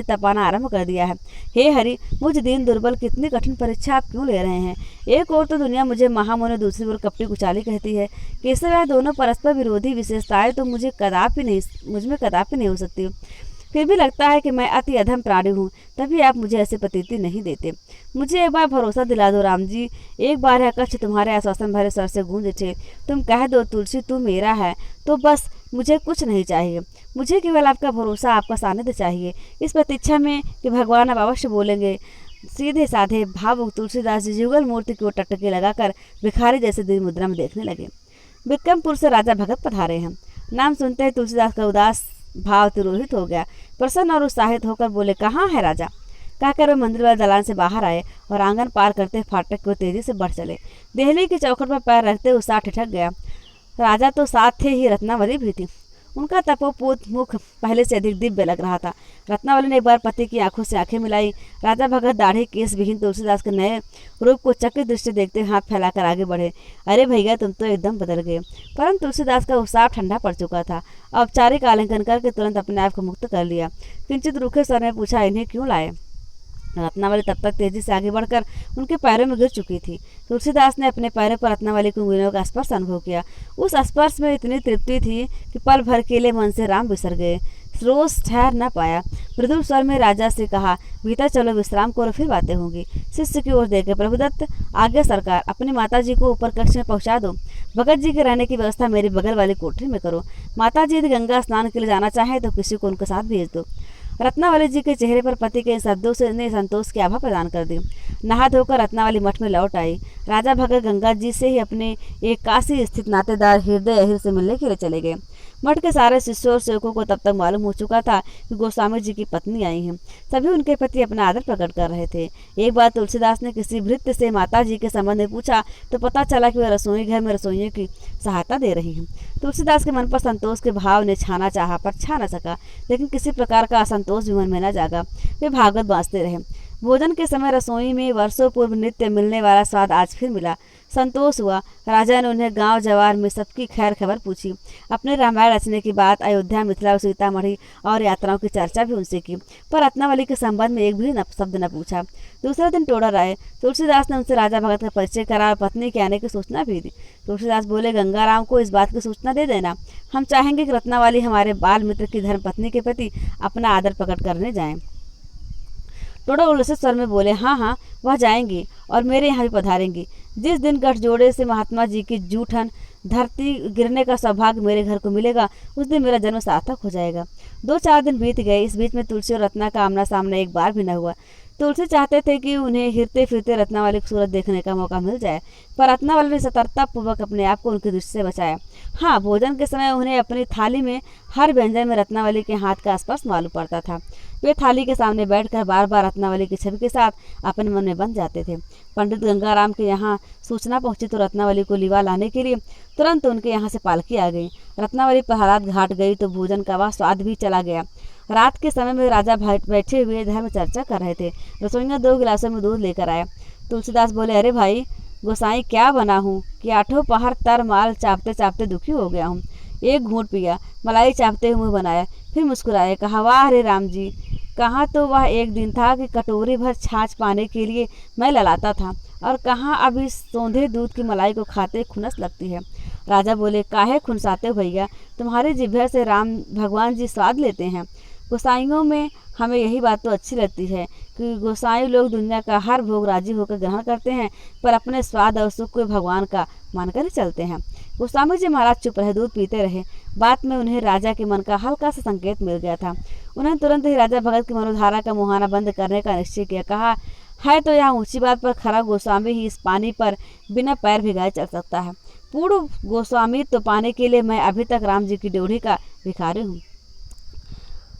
तपाना आरंभ कर दिया है। हे हरि, मुझ दीन दुर्बल कितनी कठिन परीक्षा आप क्यों ले रहे हैं? एक ओर तो दुनिया मुझे महामुनि, दूसरी ओर कपटी कुचाली कहती है। कैसे वह दोनों परस्पर विरोधी विशेषताएं तो मुझ में कदापि नहीं हो सकती। फिर भी लगता है कि मैं अति अधम प्राणी हूँ, तभी आप मुझे ऐसी प्रतीति नहीं देते। मुझे एक बार भरोसा दिला दो राम जी। एक बार यह कच्छ तुम्हारे आश्वासन भरे स्वर से गूंज उठे। तुम कह दो तुलसी तू मेरा है, तो बस मुझे कुछ नहीं चाहिए। मुझे केवल आपका भरोसा, आपका सानिध्य चाहिए। इस प्रतीक्षा में कि भगवान अब अवश्य बोलेंगे। सीधे साधे भावुक तुलसीदास जी युगल मूर्ति की ओर टटके लगाकर भिखारी जैसे दीन मुद्रा में देखने लगे। विक्रमपुर से राजा भगत पधारे हैं। नाम सुनते ही तुलसीदास का उदास भाव तिरोहित हो गया। प्रसन्न और उत्साहित होकर बोले, कहाँ है राजा? कहकर वे मंदिर वाले दलान से बाहर आए और आंगन पार करते फाटक को तेजी से बढ़ चले। देहली की चौखट पर पैर रखते उत्साह ठिठक गया। राजा तो साथ थे ही रत्नावली भी थी। उनका तपोपूत मुख पहले से अधिक दिव्य लग रहा था। रत्नावली ने एक बार पति की आंखों से आंखें मिलाई। राजा भगत दाढ़ी केस विहीन तुलसीदास के नए रूप को चकित दृष्टि देखते हाथ फैलाकर आगे बढ़े। अरे भैया, तुम तो एकदम बदल गए। परंतु तुलसीदास का उत्साह ठंडा पड़ चुका था। औपचारिक आलिंगन करके तुरंत अपने आप को मुक्त कर लिया। किंचित रूखे स्वर में पूछा, इन्हें क्यों लाए? रत्नावली तब तक तेजी से आगे बढ़कर उनके पैरों में गिर चुकी थी। तुलसीदास ने अपने पैरों पर रत्नावली की उंगलियों का स्पर्श अनुभव किया। उस स्पर्श में इतनी तृप्ति थी कि पल भर के लिए मन से राम बिसर गए। रोज ठहर न पाया। मृदुल स्वर में राजा से कहा, भीतर चलो, विश्राम करो, फिर बातें होंगी। शिष्य की ओर देखे, प्रभुदत्त आज्ञा सरकार, अपनी माता जी को ऊपर कक्ष में पहुंचा दो। भगत जी के रहने की व्यवस्था मेरी बगल वाली कोठरी में करो। माता जी यदि गंगा स्नान के लिए जाना चाहे तो किसी को उनके साथ भेज दो। रत्नावली जी के चेहरे पर पति के इन शब्दों से ने संतोष की आभा प्रदान कर दी। नहा धोकर रत्नावली मठ में लौट आई। राजा भगत गंगा जी से ही अपने एक काशी स्थित नातेदार हृदय अहिर से मिलने के लिए चले गए। मठ के सारे शिष्यों और सेवकों को तब तक मालूम हो चुका था कि गोस्वामी जी की पत्नी आई हैं। सभी उनके प्रति अपना आदर प्रकट कर रहे थे। एक बार तुलसीदास ने किसी भृत्य से माता जी के संबंध में पूछा तो पता चला कि वह रसोई घर में रसोइयों की सहायता दे रही हैं। तुलसीदास के मन पर संतोष के भाव ने छाना चाहा पर छा न सका, लेकिन किसी प्रकार का असंतोष भी मन में न जागा। वे भागवत बाँचते रहे। भोजन के समय रसोई में वर्षों पूर्व नित्य मिलने वाला स्वाद आज फिर मिला। संतोष हुआ। राजा ने उन्हें गांव जवार में सबकी खैर खबर पूछी। अपने रामायण रचने की बात, अयोध्या, मिथिला और सीतामढ़ी और यात्राओं की चर्चा भी उनसे की, पर रत्नावली के संबंध में एक भी शब्द न पूछा। दूसरे दिन टोडर आए। तुलसीदास ने उनसे राजा भगत का परिचय करा और पत्नी के आने की सूचना भी दी। तुलसीदास बोले, गंगाराम को इस बात की सूचना दे देना। हम चाहेंगे कि रत्नावली हमारे बाल मित्र की धर्म पत्नी के प्रति अपना आदर प्रकट करने जाएं। टोडर उल्लसित स्वर में बोले, हाँ हाँ, वह जाएंगी और मेरे यहाँ भी पधारेंगी। जिस दिन गठजोड़े से महात्मा जी की जूठन धरती गिरने का सौभाग्य मेरे घर को मिलेगा, उस दिन मेरा जन्म सार्थक हो जाएगा। 2-4 दिन बीत गए। इस बीच में तुलसी और रत्ना का आमना सामना एक बार भी न हुआ। तुलसी चाहते थे कि उन्हें हिरते फिरते रत्नावली की सूरत देखने का मौका मिल जाए, पर रत्नावली ने सतर्कता पूर्वक अपने आप को उनकी दृष्टि से बचाया। हाँ, भोजन के समय उन्हें अपनी थाली में हर व्यंजन में रत्नावली के हाथ का स्पर्श मालूम पड़ता था। वे थाली के सामने बैठकर बार बार रत्नावली की छवि के साथ अपने मन में बंध जाते थे। पंडित गंगाराम के यहाँ सूचना पहुंची तो रत्नावली को लिवा लाने के लिए तुरंत उनके यहाँ से पालकी आ गई। रत्नावली प्रहलाद घाट गई तो भोजन का वह स्वाद भी चला गया। रात के समय में राजा बैठे हुए धर्म चर्चा कर रहे थे। रसोइया 2 गिलासों में दूध लेकर आया। तुलसीदास बोले, अरे भाई गोसाई, क्या बना हूँ कि 8 पहर तर माल चापते चापते दुखी हो गया हूँ। एक घूंट पिया, मलाई चापते हुए बनाया, फिर मुस्कुराए, कहा, वाह रे राम जी, कहाँ तो वह एक दिन था कि कटोरी भर छाछ पाने के लिए मैं ललाता था, और कहाँ अभी सोंधे दूध की मलाई को खाते खुनस लगती है। राजा बोले, काहे खुनसाते हो भैया, तुम्हारे जिभ्या से राम भगवान जी स्वाद लेते हैं। गोसाइयों में हमें यही बात तो अच्छी लगती है कि गोसाई लोग दुनिया का हर भोग राजी होकर ग्रहण करते हैं, पर अपने स्वाद और सुख को भगवान का मानकर ही चलते हैं। गोस्वामी जी महाराज चुप रहे, दूध पीते रहे। बात में उन्हें राजा के मन का हल्का सा संकेत मिल गया था। उन्होंने तुरंत ही राजा भगत की मनोधारा का मुहाना बंद करने का निश्चय किया। कहा, है तो यहाँ ऊंची बात पर खरा गोस्वामी ही इस पानी पर बिना पैर भिगाए चल सकता है। पूर्ण गोस्वामी तो पाने के लिए मैं अभी तक राम जी की ड्योढ़ी का भिखारी हूँ।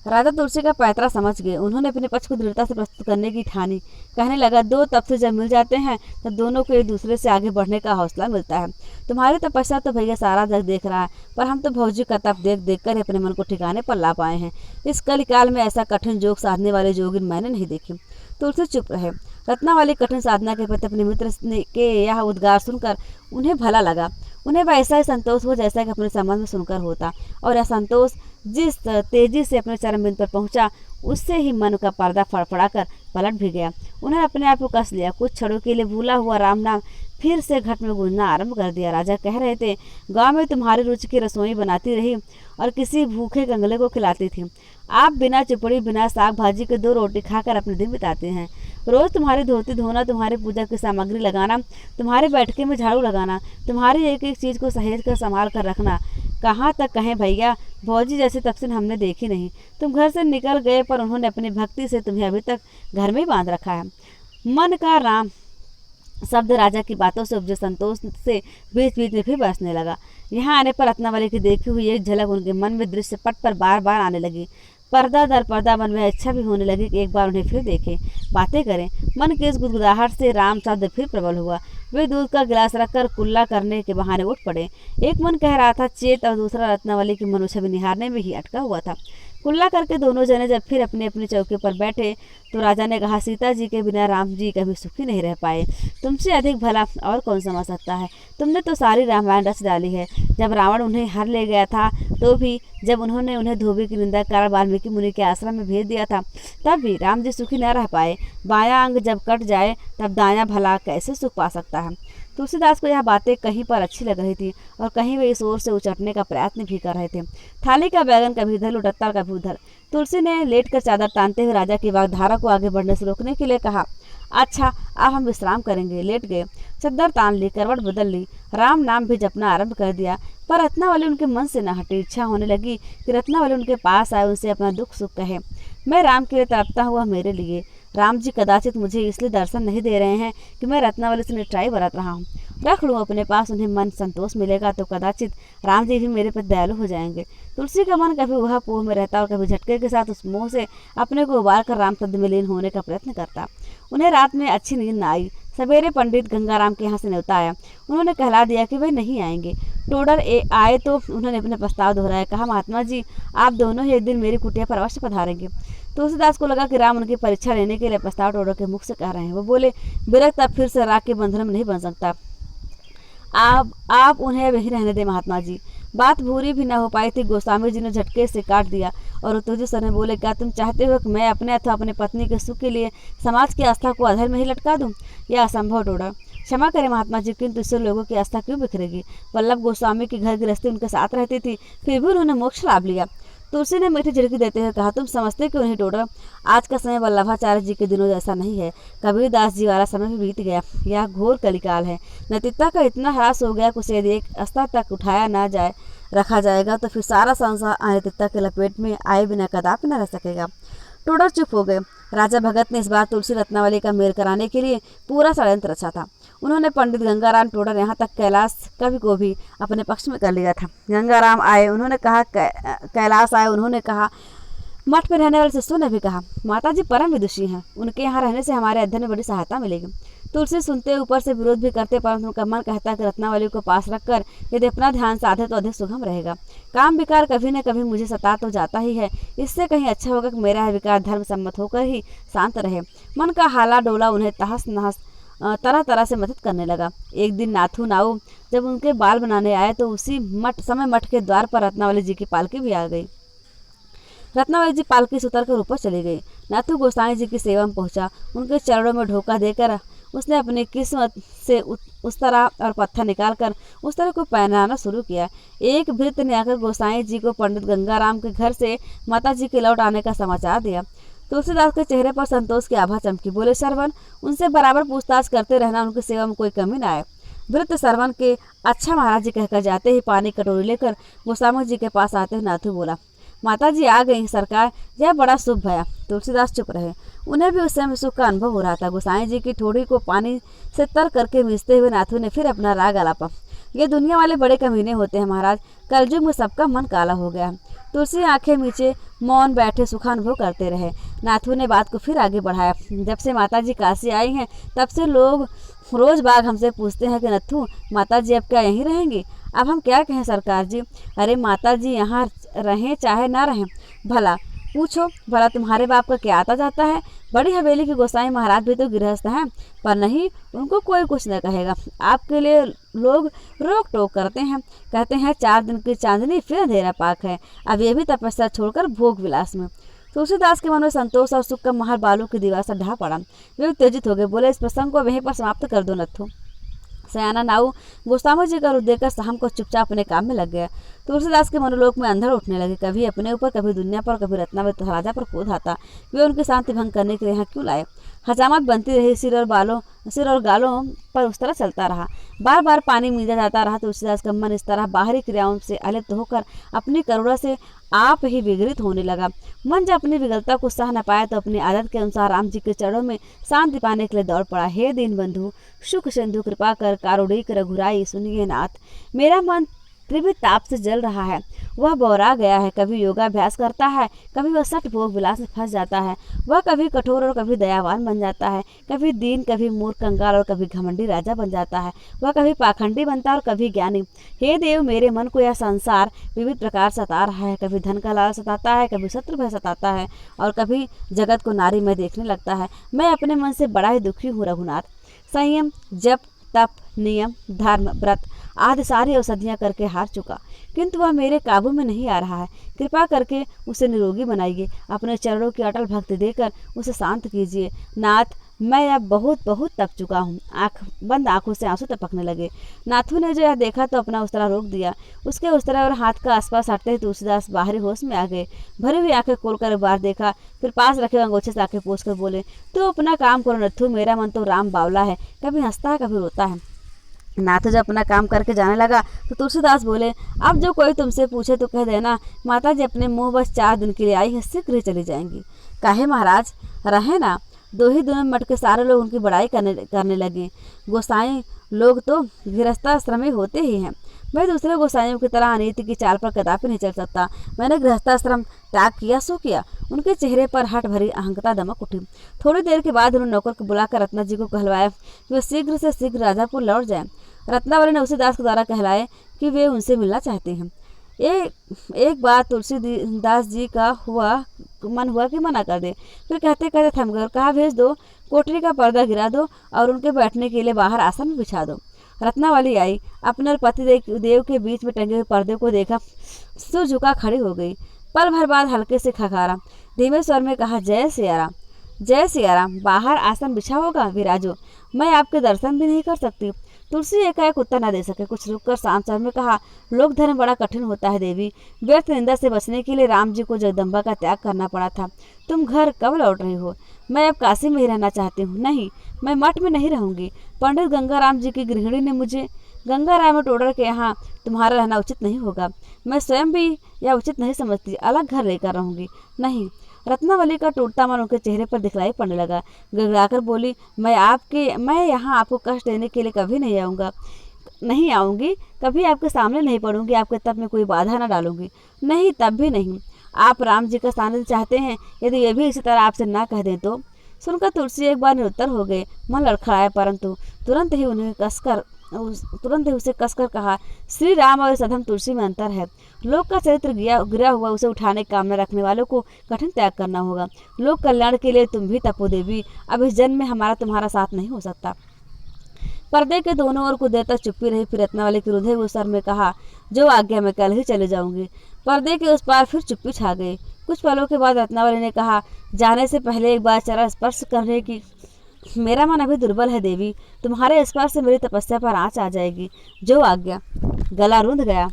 राजा तुलसी का पैतरा समझ गए। उन्होंने अपने पक्ष को दृढ़ता से प्रस्तुत करने की ठानी। कहने लगा, 2 तपस्वी जब मिल जाते हैं तो दोनों को एक दूसरे से आगे बढ़ने का हौसला मिलता है। तुम्हारी तपस्या तो भैया सारा जग देख रहा है, पर हम तो भौजी का तप देख देख कर अपने मन को ठिकाने पर ला पाए हैं। इस कलिकाल में ऐसा कठिन योग साधने वाले जोगिन मैंने नहीं देखी। तुलसी चुप रहे। रत्नावली कठिन साधना के प्रति अपने मित्र के यह उद्गार सुनकर उन्हें भला लगा। उन्हें वैसा ही संतोष हो जैसा कि अपने संबंध में सुनकर होता, और यह संतोष जिस तेजी से अपने चरम बिंदु पर पहुंचा, उससे ही मन का पर्दा फड़फड़ाकर पलट भी गया। उन्होंने अपने आप को कस लिया। कुछ क्षणों के लिए भूला हुआ राम नाम फिर से घट में गूंजना आरंभ कर दिया। राजा कह रहे थे, गांव में तुम्हारी रुचि की रसोई बनाती रही और किसी भूखे कंगले को खिलाती थी। आप बिना चिपड़ी बिना साग भाजी के 2 रोटी खाकर अपने दिन बिताते हैं। रोज तुम्हारी धोती धोना, तुम्हारी पूजा की सामग्री लगाना, तुम्हारे बैठके में झाड़ू लगाना, तुम्हारी एक एक चीज को सहेज कर संभाल कर रखना। कहाँ तक कहें भैया, भौजी जैसी तपसीन हमने देखी नहीं। तुम घर से निकल गए, पर उन्होंने अपनी भक्ति से तुम्हें अभी तक घर में ही बांध रखा है। मन का राम शब्द राजा की बातों से उपजे संतोष से बीच बीच में फिर बरसने लगा। यहाँ आने पर रत्नावली की देखी हुई एक झलक उनके मन में दृश्य पट पर बार बार आने लगी। पर्दा दर पर्दा मन में इच्छा भी होने लगी कि एक बार उन्हें फिर देखें, बातें करें। मन के इस गुदगुदाहट से राम शब्द फिर प्रबल हुआ। वे दूध का गिलास रखकर कुल्ला करने के बहाने उठ पड़े। एक मन कह रहा था चेत और दूसरा रत्नावली की मनुष्य निहारने में ही अटका हुआ था। कुल्ला करके दोनों जने जब फिर अपनी अपनी चौकी पर बैठे तो राजा ने कहा, सीता जी के बिना राम जी कभी सुखी नहीं रह पाए। तुमसे अधिक भला और कौन समझ सकता है। तुमने तो सारी रामायण रच डाली है। जब रावण उन्हें हर ले गया था तो भी, जब उन्होंने उन्हें धोबी की निंदा कर वाल्मीकि मुनि के आश्रम में भेज दिया था तब भी राम जी सुखी न रह पाए। बायां अंग जब कट जाए तब दायां भला कैसे सुख पा सकता है। तुलसीदास को यह बातें कहीं पर अच्छी लग रही थी और कहीं वे इस ओर से उचटने का प्रयत्न भी कर रहे थे। थाली का बैगन कभी इधर लुटत्ता कभी उधर। तुलसी ने लेटकर चादर तानते हुए राजा की वाग्धारा को आगे बढ़ने से रोकने के लिए कहा, अच्छा, अब हम विश्राम करेंगे। लेट गए, चद्दर तान ली, करवट बदल ली, राम नाम भी जपना आरंभ कर दिया। पर रत्नावली उनके मन से न हटी। इच्छा होने लगी कि रत्नावली उनके पास आए, उनसे अपना दुख सुख कहे। मैं राम के लिए तड़पता हुआ मेरे लिए। राम जी कदाचित मुझे इसलिए दर्शन नहीं दे रहे हैं कि मैं रत्नावली से निष्ठाई बरत रहा हूँ। रख लूँ अपने पास, उन्हें मन संतोष मिलेगा तो कदाचित राम जी भी मेरे पर दयालु हो जाएंगे। तुलसी का मन कभी वह पोह में रहता और कभी झटके के साथ उस मोह से अपने को उबार कर राम पद में लीन होने का प्रयत्न करता। उन्हें रात में अच्छी नींद न आई। सवेरे पंडित गंगाराम के यहाँ से न्योता आया। उन्होंने कहला दिया कि वे नहीं आएंगे। टोडर आए तो उन्होंने अपना प्रस्ताव दोहराया। कहा, महात्मा जी, आप दोनों ही एक दिन मेरी कुटिया पर अवश्य पधारेंगे। तुलसीदास को लगा कि राम उनकी परीक्षा लेने के लिए प्रस्ताव टोडर के मुख से कह रहे हैं। वो बोले, विरक्त अब फिर से राग के बंधन में नहीं बन सकता। आप उन्हें वहीं रहने दें महात्मा जी। बात भूरी भी न हो पाई थी, गोस्वामी जी ने झटके से काट दिया और उत्तेजित स्वर में बोले, क्या तुम चाहते हो कि मैं अपने अथवा अपने पत्नी के सुख के लिए समाज की आस्था को अधर में ही लटका दूं? यह असंभव टोडर। क्षमा करें महात्मा जी, किंतु इससे लोगों की आस्था क्यों बिखरेगी? वल्लभ गोस्वामी की घर गृहस्थी उनके साथ रहती थी, फिर भी उन्होंने मोक्ष लाभ लिया। तुलसी ने मीठी झिड़की देते हुए कहा, तुम समझते क्यों नहीं टोडर? आज का समय वल्लभाचार्य जी के दिनों जैसा नहीं है। कबीरदास जी वाला समय भी बीत गया। यह घोर कलिकाल है। नैतिकता का इतना ह्रास हो गया कि उसे यदि एक स्तर तक उठाया ना जाए रखा जाएगा तो फिर सारा संसार अनैतिकता के लपेट में आए बिना कदापि न रह सकेगा। टोडर चुप हो गए। राजा भगत ने इस बार तुलसी रत्नावली का मेल कराने के लिए पूरा षड्यंत्र रचा था। उन्होंने पंडित गंगाराम टोडर, यहाँ तक कैलाश कवि को भी अपने पक्ष में कर लिया था। गंगाराम आए, उन्होंने कहा, कैलाश आए, उन्होंने कहा, मठ में रहने वाले शिष्यों ने भी कहा, माताजी परम विदुषी हैं, उनके यहाँ रहने से हमारे अध्ययन में बड़ी सहायता मिलेगी। तुलसी सुनते ऊपर से विरोध भी करते, परंतु उनका मन कहता कि रत्नावली को पास रखकर यदि अपना ध्यान साधे तो अधिक सुगम रहेगा। काम विकार कभी न कभी मुझे सता तो जाता ही है, इससे कहीं अच्छा होगा कि मेरा यह विकार धर्म सम्मत होकर ही शांत रहे। मन का हाला डोला उन्हें तहस नहस तरह तरह से मदद करने लगा। एक दिन नाथू नाऊ जब उनके बाल बनाने आए तो उसी समय मठ के द्वार पर रत्नावली जी की पालकी भी आ गई। रत्नावली जी पालकी से उतर कर ऊपर चली गई। नाथू गोसाई जी की सेवा में पहुंचा। उनके चरणों में ढोका देकर उसने अपनी किस्मत से उस तरह और पत्थर निकालकर उस तरह को पहनाना शुरू किया। एक भृत्य ने आकर गोसाई जी को पंडित गंगाराम के घर से माता जी के लौट आने का समाचार दिया। तुलसीदास के चेहरे पर संतोष की आभा चमकी। बोले, श्रवण, उनसे बराबर पूछताछ करते रहना, उनकी सेवा में कोई कमी न आए। भृत्य श्रवण के अच्छा महाराज जी कहकर जाते ही पानी कटोरी लेकर गोस्वामी जी के पास आते हुए नाथू बोला, माता जी आ गई सरकार, यह बड़ा शुभ भया। तुलसीदास चुप रहे। उन्हें भी उस समय सुख का अनुभव हो रहा था। गोसाई जी की ठोड़ी को पानी से तर करके मीचते हुए नाथू ने फिर अपना राग आलापा। ये दुनिया वाले बड़े कमीने होते हैं महाराज, कलयुग में सबका मन काला हो गया। तुलसी आंखें नीचे मौन बैठे सुखानुभव करते रहे। नाथू ने बात को फिर आगे बढ़ाया। जब से माताजी काशी आई हैं तब से लोग रोज बाग हमसे पूछते हैं कि नथु, माताजी अब क्या यहीं रहेंगी? अब हम क्या कहें सरकार जी? अरे माताजी यहाँ रहें चाहे ना रहें, भला पूछो, भला तुम्हारे बाप का क्या आता जाता है? बड़ी हवेली के गोसाई महाराज भी तो गृहस्थ हैं, पर नहीं, उनको कोई कुछ न कहेगा। आपके लिए लोग रोक टोक करते हैं, कहते हैं 4 दिन की चांदनी फिर अंधेरा पाक है। अब ये भी तपस्या छोड़कर भोग विलास में। तुलसीदास के मन में संतोष और सुख का महल बालू की दीवार से ढह पड़ा। वे उत्तेजित हो गए। बोले, इस प्रसंग को वहीं पर समाप्त कर दो नथु। सयाना नाऊ गोस्वामी जी का रुख देकर शाम को चुपचाप अपने काम में लग गया। तुलसीदास के मनोलोक में अंधड़ उठने लगे। कभी अपने ऊपर, कभी दुनिया पर, कभी रत्नावली राजा पर क्रोध आता। वे उनकी शांति भंग करने के लिए यहाँ क्यों लाए? हजामत बनती रही। सिर और गालों पर उस तरह चलता रहा। बार बार पानी मीजा जाता रहा। तुलसीदास का मन इस तरह बाहरी क्रियाओं से अलिप्त होकर अपनी करुणा से आप ही विगलित होने लगा। मन जब अपनी विगलता को सह न पाया तो अपनी आदत के अनुसार राम जी के चरणों में शांति पाने के लिए दौड़ पड़ा। हे दीन बंधु, सुख सिंधु, कृपा कर कारुणिक रघुराई, सुनिए नाथ, मेरा मन त्रिविध ताप से जल रहा है। वह बौरा गया है। कभी योगाभ्यास करता है, कभी वह सठ भोग विलास में फंस जाता है। वह कभी कठोर और कभी दयावान बन जाता है, कभी दीन, कभी मूर्ख कंगाल और कभी घमंडी राजा बन जाता है। वह कभी पाखंडी बनता है और कभी ज्ञानी। हे देव, मेरे मन को यह संसार विविध प्रकार सता रहा है। कभी धन का लाल सताता है, कभी शत्रु भय सताता है और कभी जगत को नारी में देखने लगता है। मैं अपने मन से बड़ा ही दुखी हूँ रघुनाथ। संयम, जप, तप, नियम, धर्म, व्रत आदि सारी औषधियाँ करके हार चुका, किंतु वह मेरे काबू में नहीं आ रहा है। कृपा करके उसे निरोगी बनाइए। अपने चरणों की अटल भक्ति देकर उसे शांत कीजिए। नाथ, मैं अब बहुत बहुत तप चुका हूँ। बंद आंखों से आंसू टपकने लगे। नाथू ने जो यह देखा तो अपना उस्तरा रोक दिया। उसके उस्तरा और हाथ का आसपास हटते ही तुलसीदास बाहरी होश में आ गए। भरी हुई आंखें खोलकर बाहर देखा, फिर पास रखे अंगोछे से आंखें पोंछ कर बोले, तो अपना काम करो नथु, मेरा मन तो राम बावला है, कभी हंसता है कभी रोता है। नाथू जब अपना काम करके जाने लगा तो तुलसीदास बोले, अब जो कोई तुमसे पूछे तो कह देना माता जी अपने मुँह बस 4 दिन के लिए आई है, शीघ्र ही चली जाएंगी। काहे महाराज, रहे ना। 2 ही दिनों में मट के सारे लोग उनकी बड़ाई करने लगे। गोसाई लोग तो गृहस्थाश्रमी होते ही हैं। मैं दूसरे गोसाइयों की तरह अनीति की चाल पर कदापि नहीं चल सकता। मैंने गृहस्थाश्रम त्याग किया सो किया। उनके चेहरे पर हट भरी अहंकता दमक उठी। थोड़ी देर के बाद उन्होंने नौकर को बुलाकर रत्ना जी को कहलवाया कि वे शीघ्र से शीघ्र राजापुर लौट जाएं। रत्नावली ने उसी दास के द्वारा कहलाए कि वे उनसे मिलना चाहते हैं। एक बार तुलसीदास जी का मन हुआ कि मना कर दे, फिर कहते कहते थम गए और कहा, भेज दो, कोठरी का पर्दा गिरा दो और उनके बैठने के लिए बाहर आसन बिछा दो। रत्नावली आई, अपने और पति देव के बीच में टंगे हुए पर्दे को देखा, सिर झुका खड़ी हो गई। पल भर बाद हल्के से खखारा, धीमे स्वर में कहा, जय सिया राम, जय सिया राम। बाहर आसन बिछा होगा, विराजो, मैं आपके दर्शन भी नहीं कर सकती। तुलसी एकाएक उत्तर न दे सके। कुछ रुककर शांत स्वर में कहा, लोक धर्म बड़ा कठिन होता है देवी। व्यर्थ निंदा से बचने के लिए राम जी को जगदम्बा का त्याग करना पड़ा था। तुम घर कब लौट रही हो? मैं अब काशी में ही रहना चाहती हूँ। नहीं, मैं मठ में नहीं रहूंगी। पंडित गंगाराम जी की गृहिणी ने मुझे गंगाराम टोडर के यहाँ तुम्हारा रहना उचित नहीं होगा। मैं स्वयं भी यह उचित नहीं समझती। अलग घर लेकर रहूंगी। नहीं। रत्नावली का टूटता मन उनके चेहरे पर दिखलाई पड़ने लगा। गिड़गिड़ाकर बोली, मैं यहाँ आपको कष्ट देने के लिए कभी नहीं आऊँगी, कभी आपके सामने नहीं पड़ूंगी, आपके तप में कोई बाधा न डालूंगी। नहीं, तब भी नहीं। आप राम जी का सानिध्य चाहते हैं, यदि ये भी इसी तरह आपसे ना कह दें तो। सुनकर तुलसी एक बार निरुत्तर हो गए। मन लड़खड़ाया, परंतु तुरंत ही उसे कसकर कहा, श्री राम और सधम तुलसी में अंतर है। लोक का चरित्र गिरा हुआ उसे उठाने का कामना रखने वालों को कठिन त्याग करना होगा। लोक कल्याण के लिए तुम भी तपो देवी। अब इस जन्म में हमारा तुम्हारा साथ नहीं हो सकता। पर्दे के दोनों ओर कुछ देर तक चुप्पी रही। फिर रत्नावली के रुधे हुए स्वर में कहा, जो आज्ञा, मैं कल ही चले जाऊंगी। पर्दे के उस पार फिर चुप्पी छा गई। कुछ पलों के बाद रत्नावली ने कहा, जाने से पहले एक बार चरण स्पर्श करने की। मेरा मन अभी दुर्बल है देवी, तुम्हारे स्पर्श से मेरी तपस्या पर आँच आ जाएगी। जो आज्ञा। गला रुंध गया।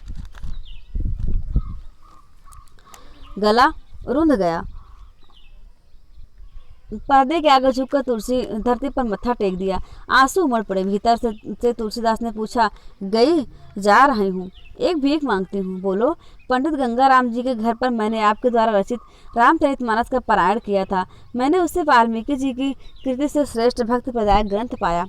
पर्दे के आगे झुककर तुलसी धरती पर मत्था टेक दिया। आंसू उमड़ पड़े। भीतर से तुलसीदास ने पूछा, गई? जा रही हूँ, एक भीख मांगती हूँ। बोलो। पंडित गंगाराम जी के घर पर मैंने आपके द्वारा रचित रामचरितमानस का पारायण किया था। मैंने उससे वाल्मीकि जी की कृति से श्रेष्ठ भक्ति प्रदायक ग्रंथ पाया।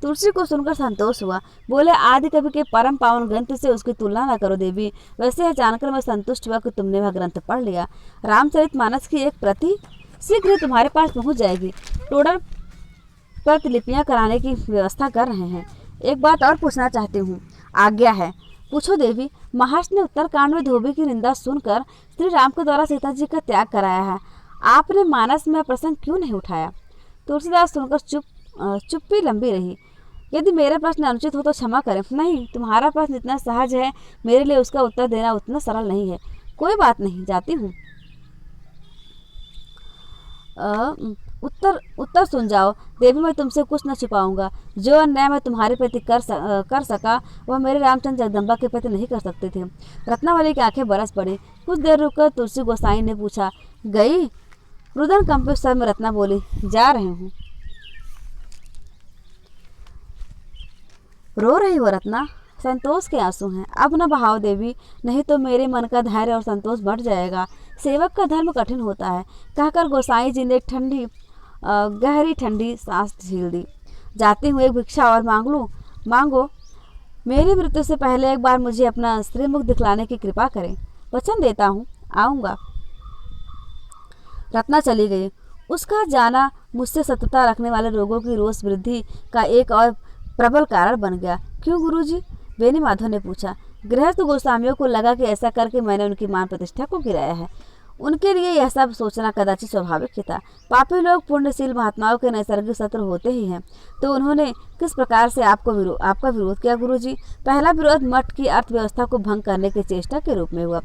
तुलसी को सुनकर संतोष हुआ। बोले, आदि कवि के परम पावन ग्रंथ से उसकी तुलना न करो देवी। वैसे यह जानकर मैं संतुष्ट हुआ कि तुमने वह ग्रंथ पढ़ लिया। रामचरितमानस की एक प्रति शीघ्र तुम्हारे पास पहुंच जाएगी। टोडर प्रतिलिपियां कराने की व्यवस्था कर रहे हैं। एक बात और पूछना चाहती हूँ। आज्ञा है। पूछो देवी। महर्षि ने उत्तरकांड में धोबी की निंदा सुनकर श्री राम के द्वारा सीता जी का त्याग कराया है। आपने मानस में प्रसंग क्यों नहीं उठाया? तुलसीदास सुनकर चुप्पी लंबी रही। यदि मेरा प्रश्न अनुचित हो तो क्षमा करें। नहीं, तुम्हारा प्रश्न जितना सहज है, मेरे लिए उसका उत्तर देना उतना सरल नहीं है। कोई बात नहीं, जाती हूँ। उत्तर सुन जाओ देवी। मैं तुमसे कुछ न छिपाऊंगा। जो अन्याय मैं तुम्हारे प्रति कर सका वह मेरे रामचंद्र जगदम्बा के प्रति नहीं कर सकते थे। रत्नावली की आंखें बरस पड़ी। कुछ देर रुककर तुलसी गोसाई ने पूछा, गई? रुदन कंपित स्वर में रत्ना बोली, जा रही हूँ। रो रही हो रत्ना? संतोष के आंसू हैं। अब न बहाओ देवी, नहीं तो मेरे मन का धैर्य और संतोष बढ़ जाएगा। सेवक का धर्म कठिन होता है, कहकर गोसाई जी ने गहरी ठंडी सांस झील दी। जाती हूँ, एक भिक्षा और मांग लूँ? मांगो। मेरी मृत्यु से पहले एक बार मुझे अपना श्रीमुख दिखलाने की कृपा करें। वचन देता हूँ, आऊँगा। रत्ना चली गई। उसका जाना मुझसे शत्रुता रखने वाले लोगों की रोष वृद्धि का एक और प्रबल कारण बन गया। क्यों गुरुजी? बेनी माधव ने पूछा। गृहस्थ गोस्वामियों को लगा कि ऐसा करके मैंने उनकी मान प्रतिष्ठा को गिराया है। उनके लिए यह सब सोचना कदाचित स्वाभाविक ही था। पापी लोग पुण्यशील महात्माओं के नैसर्गिक शत्रु होते ही हैं। तो उन्होंने किस प्रकार से आपका विरोध किया गुरुजी? पहला विरोध मठ की अर्थव्यवस्था को भंग करने की चेष्टा के रूप में हुआ।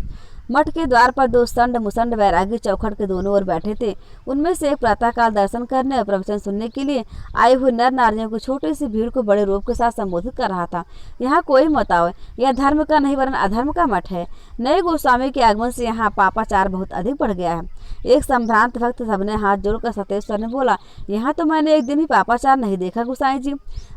मठ के द्वार पर दो संड मुसंड वैरागी चौखट के दोनों ओर बैठे थे। उनमें से एक प्रातःकाल दर्शन करने और प्रवचन सुनने के लिए आई हुई नर नारियों की छोटी सी भीड़ को बड़े रूप के साथ संबोधित कर रहा था। यहाँ कोई मत आओ, यह धर्म का नहीं वरन अधर्म का मठ है। नए गोस्वामी के आगमन से यहाँ पापाचार बहुत अधिक बढ़ गया है। एक संभ्रांत भक्त सबने हाथ जोड़कर सतेश्वर ने बोला, यहाँ तो मैंने एक दिन ही पापाचार नहीं देखा गोसाई जी।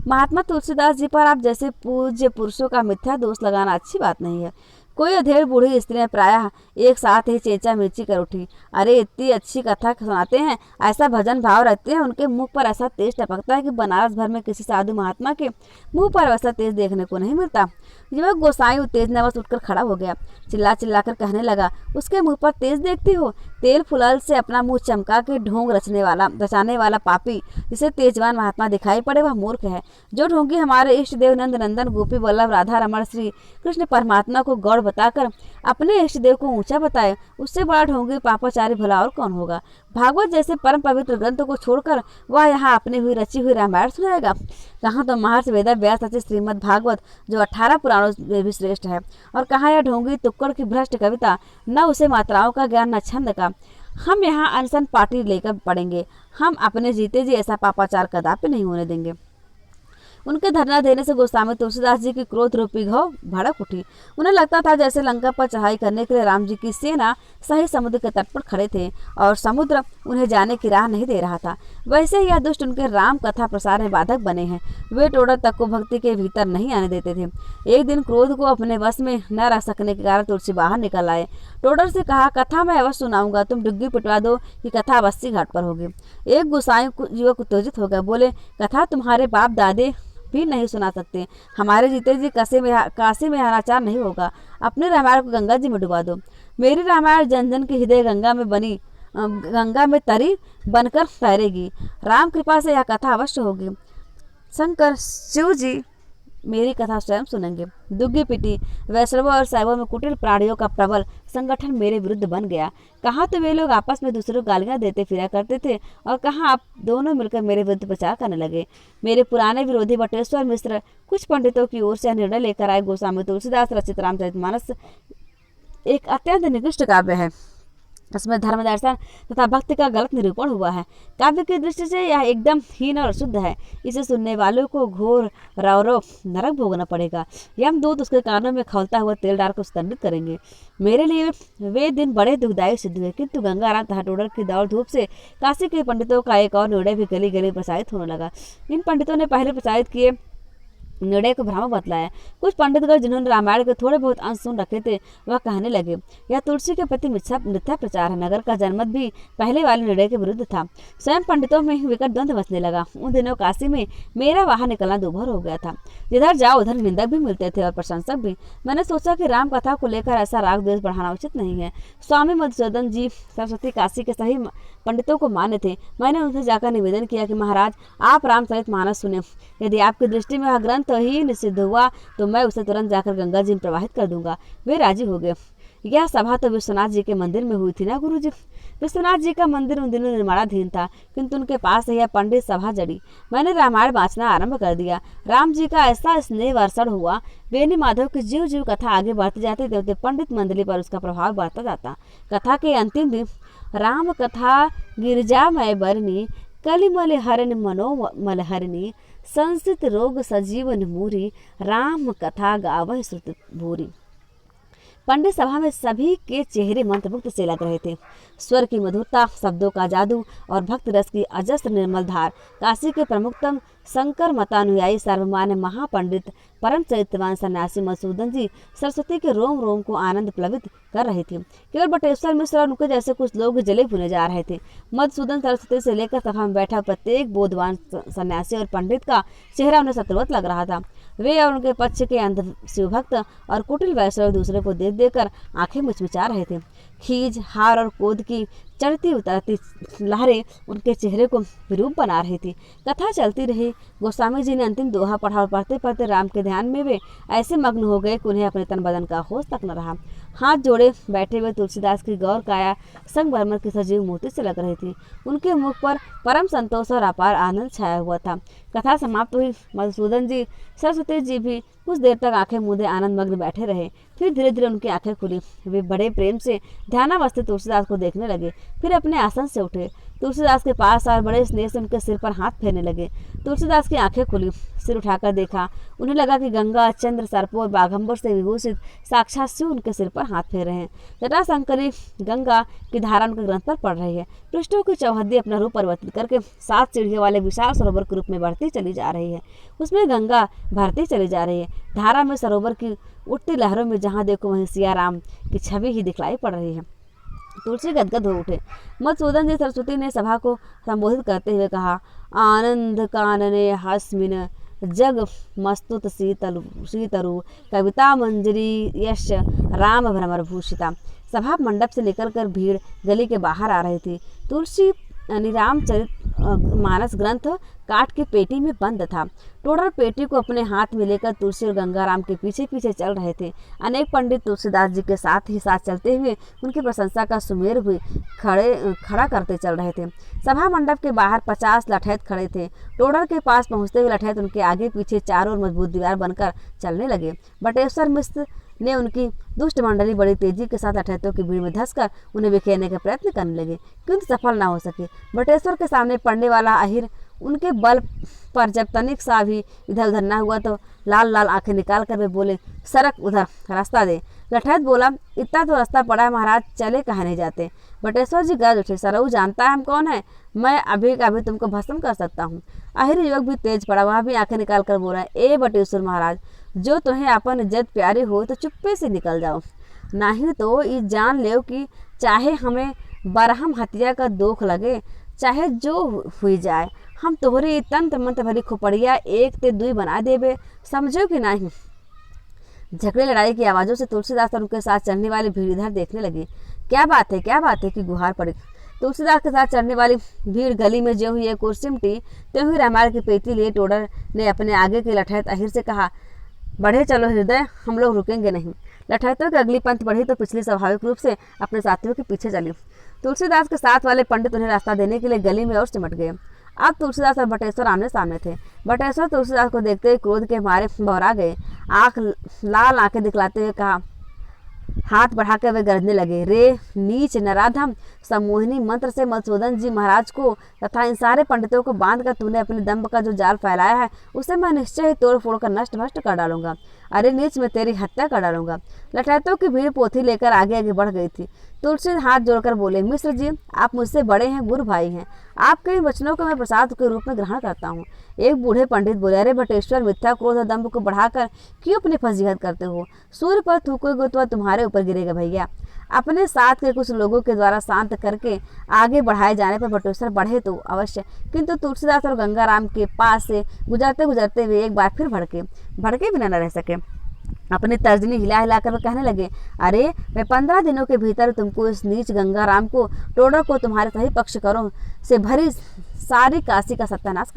महात्मा तुलसीदास जी पर आप जैसे पूज्य पुरुषों का मिथ्या दोष लगाना अच्छी बात नहीं है। कोई अधेड़ बूढ़ी स्त्रियां प्रायः एक साथ ही चेंचा मिर्ची कर उठी। अरे इतनी अच्छी कथा सुनाते हैं, ऐसा भजन भाव रखते हैं, उनके मुख पर ऐसा तेज टपकता है कि बनारस भर में किसी साधु महात्मा के मुंह पर वैसा तेज देखने को नहीं मिलता। युवक गोसाई उत्तेजनावश उठकर खड़ा हो गया, चिल्ला चिल्लाकर कहने लगा, उसके मुंह पर तेज देखती हो? तेल फुलाल से अपना मुंह चमका के ढोंग रचाने वाला पापी जिसे तेजवान महात्मा दिखाई पड़े वह मूर्ख है। जो ढोंगी हमारे इष्ट देव नंद नंदन गोपी वल्लभ राधा रमण श्री कृष्ण परमात्मा को गौड़ बताकर अपने इष्ट देव को ऊंचा बताए, उससे बड़ा ढोंगी पापाचारी भला और कौन होगा। भागवत जैसे परम पवित्र ग्रंथ को छोड़कर वह यहाँ अपनी हुई रची हुई रामायण सुनाएगा। कहाँ तो महर्षि वेद व्यास रचित श्रीमद् भागवत जो 18 पुराणों में भी श्रेष्ठ है, और कहाँ यह ढोंगी तुक्कड़ की भ्रष्ट कविता, न उसे मात्राओं का ज्ञान न छंद का। हम यहाँ अनशन पार्टी लेकर पड़ेंगे। हम अपने जीते जी ऐसा पापाचार कदापि नहीं होने देंगे। उनके धरना देने से गोस्वामी तुलसीदास जी की क्रोध रूपी घाव भड़क उठी। उन्हें लगता था जैसे लंका पर चढ़ाई करने के लिए राम जी की सेना सही समुद्र के तट पर खड़े थे और समुद्र उन्हें जाने की राह नहीं दे रहा था। वैसे ही यह दुष्ट उनके राम कथा प्रसार में बाधक बने हैं। वे टोडर तक को भक्ति के भीतर नहीं आने देते थे। एक दिन क्रोध को अपने वश में न रख सकने के कारण तुलसी बाहर निकल आए। टोडर से कहा, कथा मैं अवश्य सुनाऊंगा, तुम डुग्गी पिटवा दो कि कथा अवश्य घाट पर होगी। एक गोसाई युवक उत्तेजित हो गया, बोले, कथा तुम्हारे बाप दादे भी नहीं सुना सकते। हमारे जीते जी काशी में अनाचार नहीं होगा। अपने रामायण को गंगा जी में डुबा दो। मेरी रामायण जन जन की हृदय गंगा में तरी बनकर फैलेगी। राम कृपा से यह कथा अवश्य होगी। शंकर शिव जी मेरी कथा स्वयं सुनेंगे। दुग्गी पिटी वैष्णवों और शैवों में कुटिल प्राणियों का प्रबल संगठन मेरे विरुद्ध बन गया। कहाँ तो वे लोग आपस में दूसरों को गालियां देते फिरा करते थे और कहाँ आप दोनों मिलकर मेरे विरुद्ध प्रचार करने लगे। मेरे पुराने विरोधी बटेश्वर मिश्र कुछ पंडितों की ओर से निर्णय लेकर आए। गोस्वामी तुलसीदास रचित रामचरितमानस एक अत्यंत निकृष्ट काव्य है। इसमें धर्म दर्शन तथा भक्ति का गलत निरूपण हुआ है। काव्य की दृष्टि से यह एकदम हीन और अशुद्ध है। इसे सुनने वालों को घोर रौरव नरक भोगना पड़ेगा। यमदूत उसके कानों में खौलता हुआ तेल डाल कर उसे दंडित करेंगे। मेरे लिए वे दिन बड़े दुखदायी सिद्ध हुए, किंतु गंगाराम तथा टोडर की दौड़ धूप से काशी के पंडितों का एक और निर्णय भी गली गली प्रसारित होने लगा। इन पंडितों ने पहले प्रसारित किए निर्णय को भ्रम बतलाया। कुछ पंडितगण जिन्होंने रामायण के थोड़े बहुत अंश सुन रखे थे वह कहने लगे, यह तुलसी के प्रति मिथ्या प्रचार है। नगर का जनमत भी पहले वाले निर्णय के विरुद्ध था। स्वयं पंडितों में विकट द्वंद्व मचने लगा। उन दिनों काशी में मेरा बाहर निकलना दोभर हो गया था। जिधर जाओ उधर निंदक भी मिलते थे और प्रशंसक भी। मैंने सोचा कि राम कथा को लेकर ऐसा राग द्वेष बढ़ाना उचित नहीं है। स्वामी मधुसूदन जी सरस्वती काशी के सही पंडितों को मान्य थे। मैंने उनसे जाकर निवेदन किया कि महाराज, आप रामचरित मानस सुने। यदि आपकी दृष्टि में वह ग्रंथ ही निषिद्ध हुआ तो मैं उसे तुरंत जाकर गंगा जी में प्रवाहित कर दूंगा। वे राजी हो गए। यह सभा तो विश्वनाथ जी के मंदिर में हुई थी ना गुरुजी। विश्वनाथ जी का मंदिर उन दिनों निर्माणाधीन था, किंतु उनके पास यह पंडित सभा जड़ी। मैंने रामायण वाचना आरंभ कर दिया। राम जी का ऐसा स्नेह वर्षण हुआ। बेनी माधव की जीव जीव कथा आगे बढ़ती जाती थी, पंडित मंडली पर उसका प्रभाव बढ़ता जाता। कथा के अंतिम दिन राम कथा गिरिजा मय बरनी कलिमल हरण मनोमल हरणी संसित रोग सजीवन मूरी राम कथा गावह श्रुत भूरी। पंडित सभा में सभी के चेहरे मंत्रमुग्ध से लग रहे थे। स्वर की मधुरता, शब्दों का जादू और भक्त रस की अजस्र निर्मल धार काशी के प्रमुखतम शंकर मतानुयायी सर्वमान्य महापंडित परम चरित्रवान सन्यासी मधुसूदन जी सरस्वती के रोम रोम को आनंद प्लवित कर रहे थे। केवल बटेश्वर मिश्र और उनके जैसे कुछ लोग जले भुने जा रहे थे। मधुसूदन सरस्वती से लेकर सभा में बैठा प्रत्येक बोधवान सन्यासी और पंडित का चेहरा उन्हें शत्रुवत लग रहा था। वे और उनके पक्ष के अंध शिवभक्त और कुटिल वैष्णव दूसरे को देख देकर आंखें मुचमिचा रहे थे। खीज, हार और क्रोध की चढ़ती उतरती लहरें उनके चेहरे को विरूप बना रही थी। कथा चलती रही। गोस्वामी जी ने अंतिम दोहा पढ़ा और पढ़ते पढ़ते राम के ध्यान में वे ऐसे मग्न हो गए कि उन्हें अपने तन बदन का होश तक न रहा। हाथ जोड़े बैठे हुए तुलसीदास की गौर काया संगमरमर की सजीव मूर्ति से लग रही थी। उनके मुख पर परम संतोष और अपार आनंद छाया हुआ था। कथा समाप्त हुई। मधुसूदन जी सरस्वती जी भी कुछ देर तक आंखें मूंदे आनंद मग्न बैठे रहे। फिर धीरे धीरे उनकी आंखें खुली। वे बड़े प्रेम से ध्यानावस्थित तुलसीदास को देखने लगे, फिर अपने आसन से उठे, तुलसीदास के पास और बड़े स्नेह से उनके सिर पर हाथ फेरने लगे। तुलसीदास की आंखें खुली, सिर उठाकर देखा। उन्हें लगा कि गंगा, चंद्र, सर्पों और बाघंबर से विभूषित साक्षात शिव उनके सिर पर हाथ फेर रहे हैं। जटाशंकरी गंगा की धारा उनके ग्रंथ पर पड़ रही है। पृष्ठों की चौहद्दी अपना रूप परिवर्तित करके 7 सीढ़ियों वाले विशाल सरोवर के रूप में बढ़ती चली जा रही है। उसमें गंगा भरती चली जा रही है। धारा में सरोवर की उठती लहरों में जहाँ देखो वहीं सिया राम की छवि ही दिखलाई पड़ रही है। तुलसी गदगद हो उठे। मधुसूदन जी सरस्वती ने सभा को संबोधित करते हुए कहा, आनंद कानने हास्मिन जग मस्तुत शीतरु कविता मंजरी यश राम भ्रमर भूषिता। सभा मंडप से निकलकर भीड़ गली के बाहर आ रही थी। तुलसी रामचरित मानस ग्रंथ काठ की पेटी में बंद था। टोडर पेटी को अपने हाथ में लेकर तुलसी और गंगाराम के पीछे पीछे चल रहे थे। अनेक पंडित तुलसीदास जी के साथ ही साथ चलते हुए उनकी प्रशंसा का सुमेर भी खड़ा करते चल रहे थे। सभा मंडप के बाहर 50 लठैत खड़े थे। टोडर के पास पहुंचते हुए लठैत उनके आगे पीछे चारों ओर मजबूत दीवार बनकर चलने लगे। बटेश्वर मिश्र ने उनकी दुष्ट मंडली बड़ी तेजी के साथ लठैतों की भीड़ में धंसकर उन्हें बिखेरने का प्रयत्न करने लगे, किंतु सफल न हो सके। बटेश्वर के सामने पड़ने वाला अहिर उनके बल पर जब तनिक सा भी इधर उधर न हुआ तो लाल लाल आंखें निकाल कर वे बोले, सरक उधर, रास्ता दे। लठैत बोला, इतना तो रास्ता पड़ा है महाराज, चले कहाँ नहीं जाते। बटेश्वर जी गरज उठे, सरऊ जानता है हम कौन है? मैं अभी का अभी तुमको भस्म कर सकता हूँ। अहिर युवक भी तेज पड़ा, वह भी आंखें निकाल कर बोला, ए बटेश्वर महाराज, जो तुम्हें अपन इज्जत प्यारी हो तो चुप्पे से निकल जाओ, नहीं तो ये जान लो कि चाहे हमें बरहम हत्या का दोख लगे, चाहे जो हुई जाए, हम तोहरी तंत्र मंत्र भरी खोपड़िया एक ते दुई बना देबे, समझो कि नहीं। झगड़े लड़ाई की आवाज़ों से तुलसीदास और उनके साथ चलने वाली भीड़ इधर देखने लगी। क्या बात है कि गुहार पड़ी। तुलसीदास के साथ चढ़ने वाली भीड़ गली में जो हुई एक और सिमटी, त्यों ही रामायण की पेटी लिए टोडर ने अपने आगे के लठैत अहिर से कहा, बढ़े चलो हृदय, हम लोग रुकेंगे नहीं। लठैतों की अगली पंथ बढ़ी तो पिछली स्वाभाविक रूप से अपने साथियों के पीछे चली। तुलसीदास के साथ वाले पंडित उन्हें रास्ता देने के लिए गली में और सिमट गए। अब तुलसीदास और बटेश्वर आमने सामने थे। बटेश्वर तुलसीदास को देखते ही क्रोध के मारे बौरा गए। लाल आंखें दिखलाते हुए कहा, हाथ बढ़ाकर वे गरजने लगे, रे नीच नराधम, सम्मोहिनी मंत्र से मधुसूदन जी महाराज को तथा इन सारे पंडितों को बांधकर तूने अपने दम्भ का जो जाल फैलाया है उसे मैं निश्चय ही तोड़ फोड़ कर नष्ट भ्रष्ट कर डालूंगा। अरे नीच, मैं तेरी हत्या कर डालूंगा। लठैतों की भीड़ पोथी लेकर आगे आगे बढ़ गई थी। तुलसी हाथ जोड़कर बोले, मिश्र जी, आप मुझसे बड़े हैं, गुरु भाई हैं, आपके इन वचनों को मैं प्रसाद के रूप में ग्रहण करता हूँ। एक बूढ़े पंडित बोले, अरे बटेश्वर, मिथ्या क्रोध और दंभ को बढ़ाकर क्यों अपनी फजीहत करते हो? सूर्य पर थूकोगे तो तुम्हारे ऊपर गिरेगा भैया। अपने साथ के कुछ लोगों के द्वारा शांत करके आगे बढ़ाए जाने पर बटेश्वर बढ़े तो अवश्य, किंतु तुलसीदास और गंगाराम के पास से गुजरते गुजरते वे एक बार फिर भड़के बिना न रह सके। अपनी तर्जनी हिला हिलाकर वे कहने लगे, अरे मैं 15 दिनों के भीतर तुमको इस नीच गंगाराम को, टोडर को तुम्हारे सही पक्ष करो से भरी सारी काशी का सत्यानाश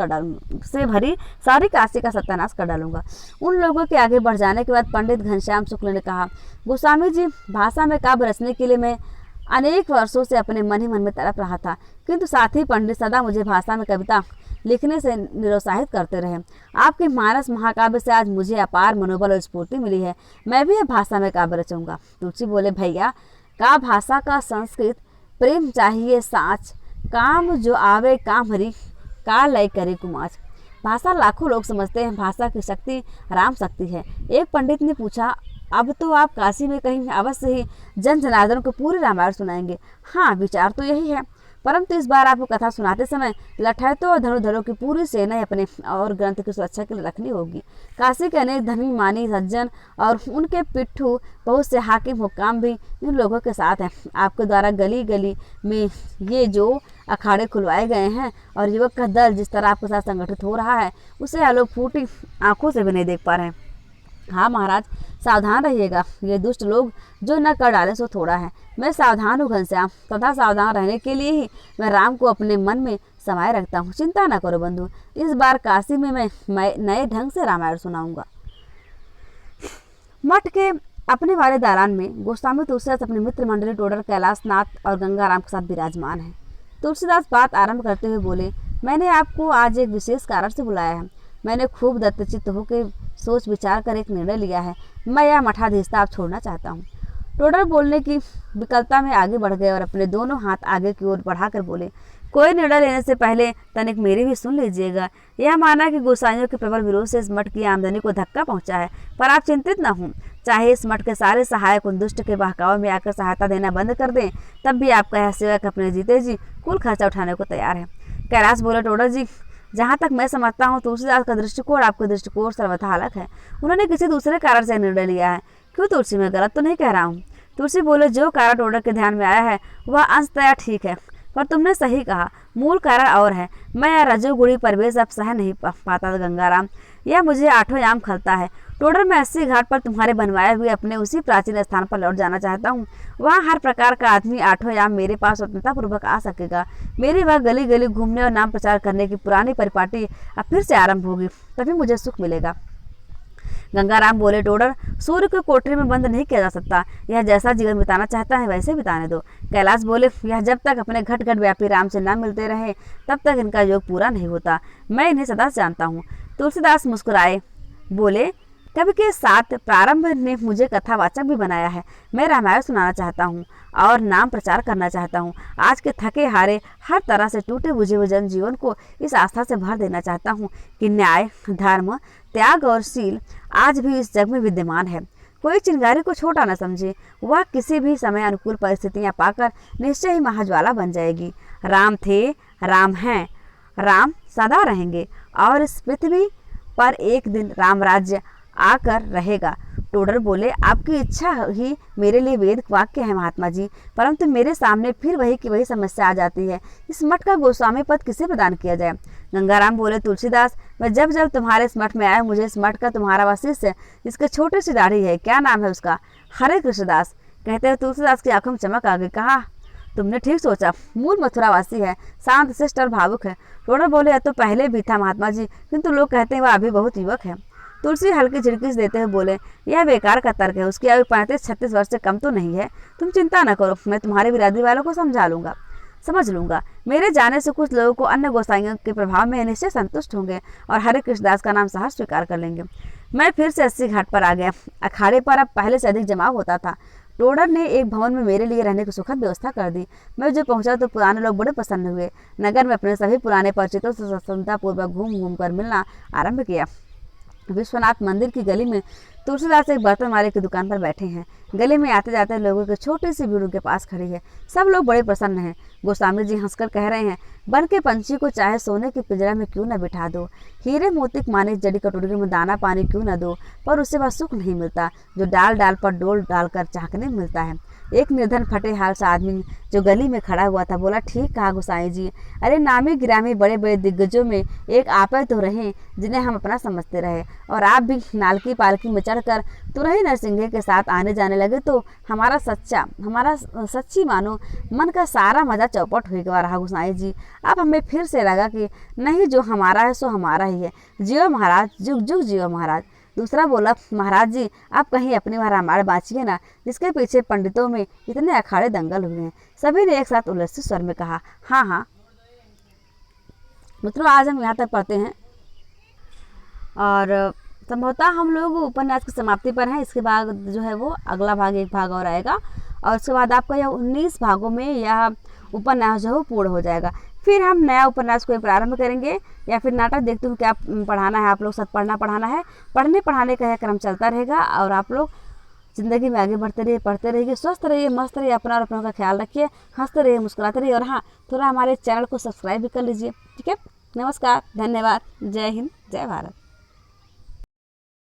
कर डालूंगा। उन लोगों के आगे बढ़ जाने के बाद पंडित घनश्याम शुक्ल ने कहा, गोस्वामी जी, भाषा में काव्य रचने के लिए मैं अनेक वर्षों से अपने मन ही मन में तड़प रहा था, किंतु साथी पंडित सदा मुझे भाषा में कविता लिखने से निरुत्साहित करते रहे। आपके मानस महाकाव्य से आज मुझे अपार मनोबल और स्फूर्ति मिली है। मैं भी अब भाषा में काव्य रचूंगा। तुलसी बोले, भैया, का भाषा का संस्कृत प्रेम चाहिए साच, काम जो आवे काम हरी, का लय करे कुमाच। भाषा लाखों लोग समझते हैं, भाषा की शक्ति राम शक्ति है। एक पंडित ने पूछा, अब तो आप काशी में कहीं अवश्य ही जन जनार्दन को पूरी रामायण सुनाएंगे। हाँ, विचार तो यही है, परंतु इस बार आपको कथा सुनाते समय लठैतों और धनुर्धरों की पूरी सेना अपने और ग्रंथ की सुरक्षा के लिए रखनी होगी। काशी के अनेक धनी मानी सज्जन और उनके पिट्ठू बहुत से हाकिम हुक्काम भी इन लोगों के साथ हैं। आपके द्वारा गली गली में ये जो अखाड़े खुलवाए गए हैं और युवक का दल जिस तरह आपके साथ संगठित हो रहा है, उसे आप लोग फूटी आंखों से भी नहीं देख पा रहे हैं। हाँ महाराज, सावधान रहिएगा, ये दुष्ट लोग जो न कर डाले सो थोड़ा है। मैं सावधान हूँ घनश्याम, तथा सावधान रहने के लिए ही मैं राम को अपने मन में समाये रखता हूँ। चिंता न करो बंधु, इस बार काशी में मैं नए ढंग से रामायण सुनाऊंगा। मठ के अपने वाले दालान में गोस्वामी तुलसीदास अपने मित्र मंडली टोडर, कैलाशनाथ और गंगाराम के साथ विराजमान है। तुलसीदास बात आरंभ करते हुए बोले, मैंने आपको आज एक विशेष कारण से बुलाया है। मैंने खूब दत्तचित्त होकर सोच विचार कर एक निर्णय लिया है। मैं यह मठाधीशता अब छोड़ना चाहता हूँ। टोडर बोलने की विकलता में आगे बढ़ गए और अपने दोनों हाथ आगे की ओर बढ़ाकर बोले, कोई निर्णय लेने से पहले तनिक मेरी भी सुन लीजिएगा। यह माना कि गोसाइयों के प्रबल विरोध से इस मठ की आमदनी को धक्का पहुंचा है, पर आप चिंतित न हों। चाहे इस मठ के सारे सहायक उन दुष्ट के बहकावे में आकर सहायता देना बंद कर दें, तब भी आपका यह सेवक अपने जीते जी कुल खर्चा उठाने को तैयार है। कैलाश बोले, टोडर जी, जहाँ तक मैं समझता हूँ तुलसीदास का दृष्टिकोण आपका दृष्टिकोण सर्वथा अलग है। उन्होंने किसी दूसरे कारण से निर्णय लिया है। क्यों तुलसी, मैं गलत तो नहीं कह रहा हूँ? तुलसी बोले, जो कारण टोडर के ध्यान में आया है वह अंशतया ठीक है, पर तुमने सही कहा, मूल कारण और है। मैं यह रजोगुणी परिवेश अब सह नहीं पाता गंगाराम, यह मुझे आठों याम खलता है। टोडर, मैं 80 घाट पर तुम्हारे बनवाए हुए अपने उसी प्राचीन स्थान पर लौट जाना चाहता हूँ। वहाँ हर प्रकार का आदमी आठों याम मेरे पास स्वतंत्रता पूर्वक आ सकेगा। मेरी वह गली गली घूमने और नाम प्रचार करने की पुरानी परिपाटी अब फिर से आरंभ होगी, तभी मुझे सुख मिलेगा। गंगाराम बोले, टोडर, सूर्य को कोठरी में बंद नहीं किया जा सकता। यह जैसा जीवन बिताना चाहता है वैसे बिताने दो। कैलाश बोले, यह जब तक अपने घट घट व्यापी राम से न मिलते रहे तब तक इनका योग पूरा नहीं होता। मैं इन्हें सदा से जानता हूँ। तुलसीदास मुस्कुराए, बोले, कवि के साथ प्रारंभ ने मुझे कथावाचक भी बनाया है। मैं रामायण सुनाना चाहता हूँ और नाम प्रचार करना चाहता हूँ। आज के थके हारे, हर तरह से टूटे बुझे हुए जनजीवन को इस आस्था से भर देना चाहता हूँ कि न्याय, धर्म, त्याग और शील आज भी इस जग में विद्यमान है। कोई चिंगारी को छोटा न समझे, वह किसी भी समय अनुकूल परिस्थितियाँ पाकर निश्चय ही महाज्वाला बन जाएगी। राम थे, राम हैं, राम सदा रहेंगे और इस पृथ्वी पर एक दिन राम राज्य आकर रहेगा। टोडर बोले, आपकी इच्छा ही मेरे लिए वेद वाक्य है महात्मा जी, परंतु मेरे सामने फिर वही की वही समस्या आ जाती है। इस मठ का गोस्वामी पद किसे प्रदान किया जाए? गंगाराम बोले, तुलसीदास, मैं जब जब तुम्हारे इस मठ में आया, मुझे इस मठ का तुम्हारा वह शिष्य जिसके छोटी सी दाढ़ी है, क्या नाम है उसका? हरे कृष्णदास। कहते हुए तुलसीदास की आंखों में चमक आ गई। कहा, तुमने ठीक सोचा, मूल मथुरावासी है, शांत शिष्ट और भावुक है। टोडर बोले, यह तो पहले भी था महात्मा जी, किंतु लोग कहते हैं वह अभी बहुत युवक है। तुलसी हल्की झिड़की देते हुए बोले, यह बेकार का तर्क है, उसकी आयु 35-36 वर्ष से कम तो नहीं है। तुम चिंता न करो, मैं तुम्हारे बिरादरी वालों को समझ लूंगा। मेरे जाने से कुछ लोगों को अन्य गोसाइयों के प्रभाव में निश्चय संतुष्ट होंगे और हरे कृष्णदास का नाम सहर्ष स्वीकार कर लेंगे। मैं फिर से 80 घाट पर आ गया। अखाड़े पर अब पहले से अधिक जमाव होता था। टोडर ने एक भवन में मेरे लिए रहने की सुखद व्यवस्था कर दी। मैं जो पहुंचा तो पुराने लोग बड़े प्रसन्न हुए। नगर में अपने सभी पुराने परिचितों से सत्संगतापूर्वक घूम कर मिलना आरंभ किया। विश्वनाथ मंदिर की गली में तुलसीदास एक बर्तन वाले की दुकान पर बैठे हैं। गली में आते जाते लोगों की छोटी सी भीड़ उनके पास खड़ी है। सब लोग बड़े प्रसन्न हैं। गोस्वामी जी हंसकर कह रहे हैं, बन के पंछी को चाहे सोने के पिंजरा में क्यों न बिठा दो, हीरे मोती मानिक जड़ी कटोरी में दाना पानी क्यों न दो, पर उससे वह सुख नहीं मिलता जो डाल डाल पर डोल डालकर चाहने मिलता है। एक निर्धन फटे हाल सा आदमी जो गली में खड़ा हुआ था बोला, ठीक कहा गोसाई जी, अरे नामी गिरामी बड़े बड़े दिग्गजों में एक आप तो रहे जिन्हें हम अपना समझते रहे, और आप भी नालकी पालकी में चढ़कर तुरही नरसिंह के साथ आने जाने लगे तो हमारा सच्ची मानो मन का सारा मजा चौपट हो गया रहा गोसाई जी। अब हमें फिर से लगा कि नहीं, जो हमारा है सो हमारा ही है। जियो महाराज, जुग जुग जियो महाराज। दूसरा बोला, महाराज जी आप कहीं अपनी वह रामायण बाँचिए ना, जिसके पीछे पंडितों में इतने अखाड़े दंगल हुए हैं। सभी ने एक साथ उल्लसित स्वर में कहा, हाँ हाँ। मित्रों, आज हम यहाँ तक पढ़ते हैं और संभवतः हम लोग उपन्यास की समाप्ति पर हैं। इसके बाद जो है वो अगला भाग, एक भाग और आएगा और उसके बाद आपका यह 19 भागों में यह उपन्यास जो है वो पूर्ण हो जाएगा। फिर हम नया उपन्यास को प्रारंभ करेंगे या फिर नाटक, देखते हैं क्या पढ़ाना है आप लोग। सब पढ़ाना है, पढ़ने का यह क्रम चलता रहेगा और आप लोग ज़िंदगी में आगे बढ़ते रहिए, पढ़ते रहिए, स्वस्थ रहिए, मस्त रहिए, अपना और अपनों का ख्याल रखिए, हंसते रहिए, मुस्कुराते रहिए और हाँ, थोड़ा हमारे चैनल को सब्सक्राइब भी कर लीजिए। ठीक है, नमस्कार, धन्यवाद, जय हिंद, जय भारत।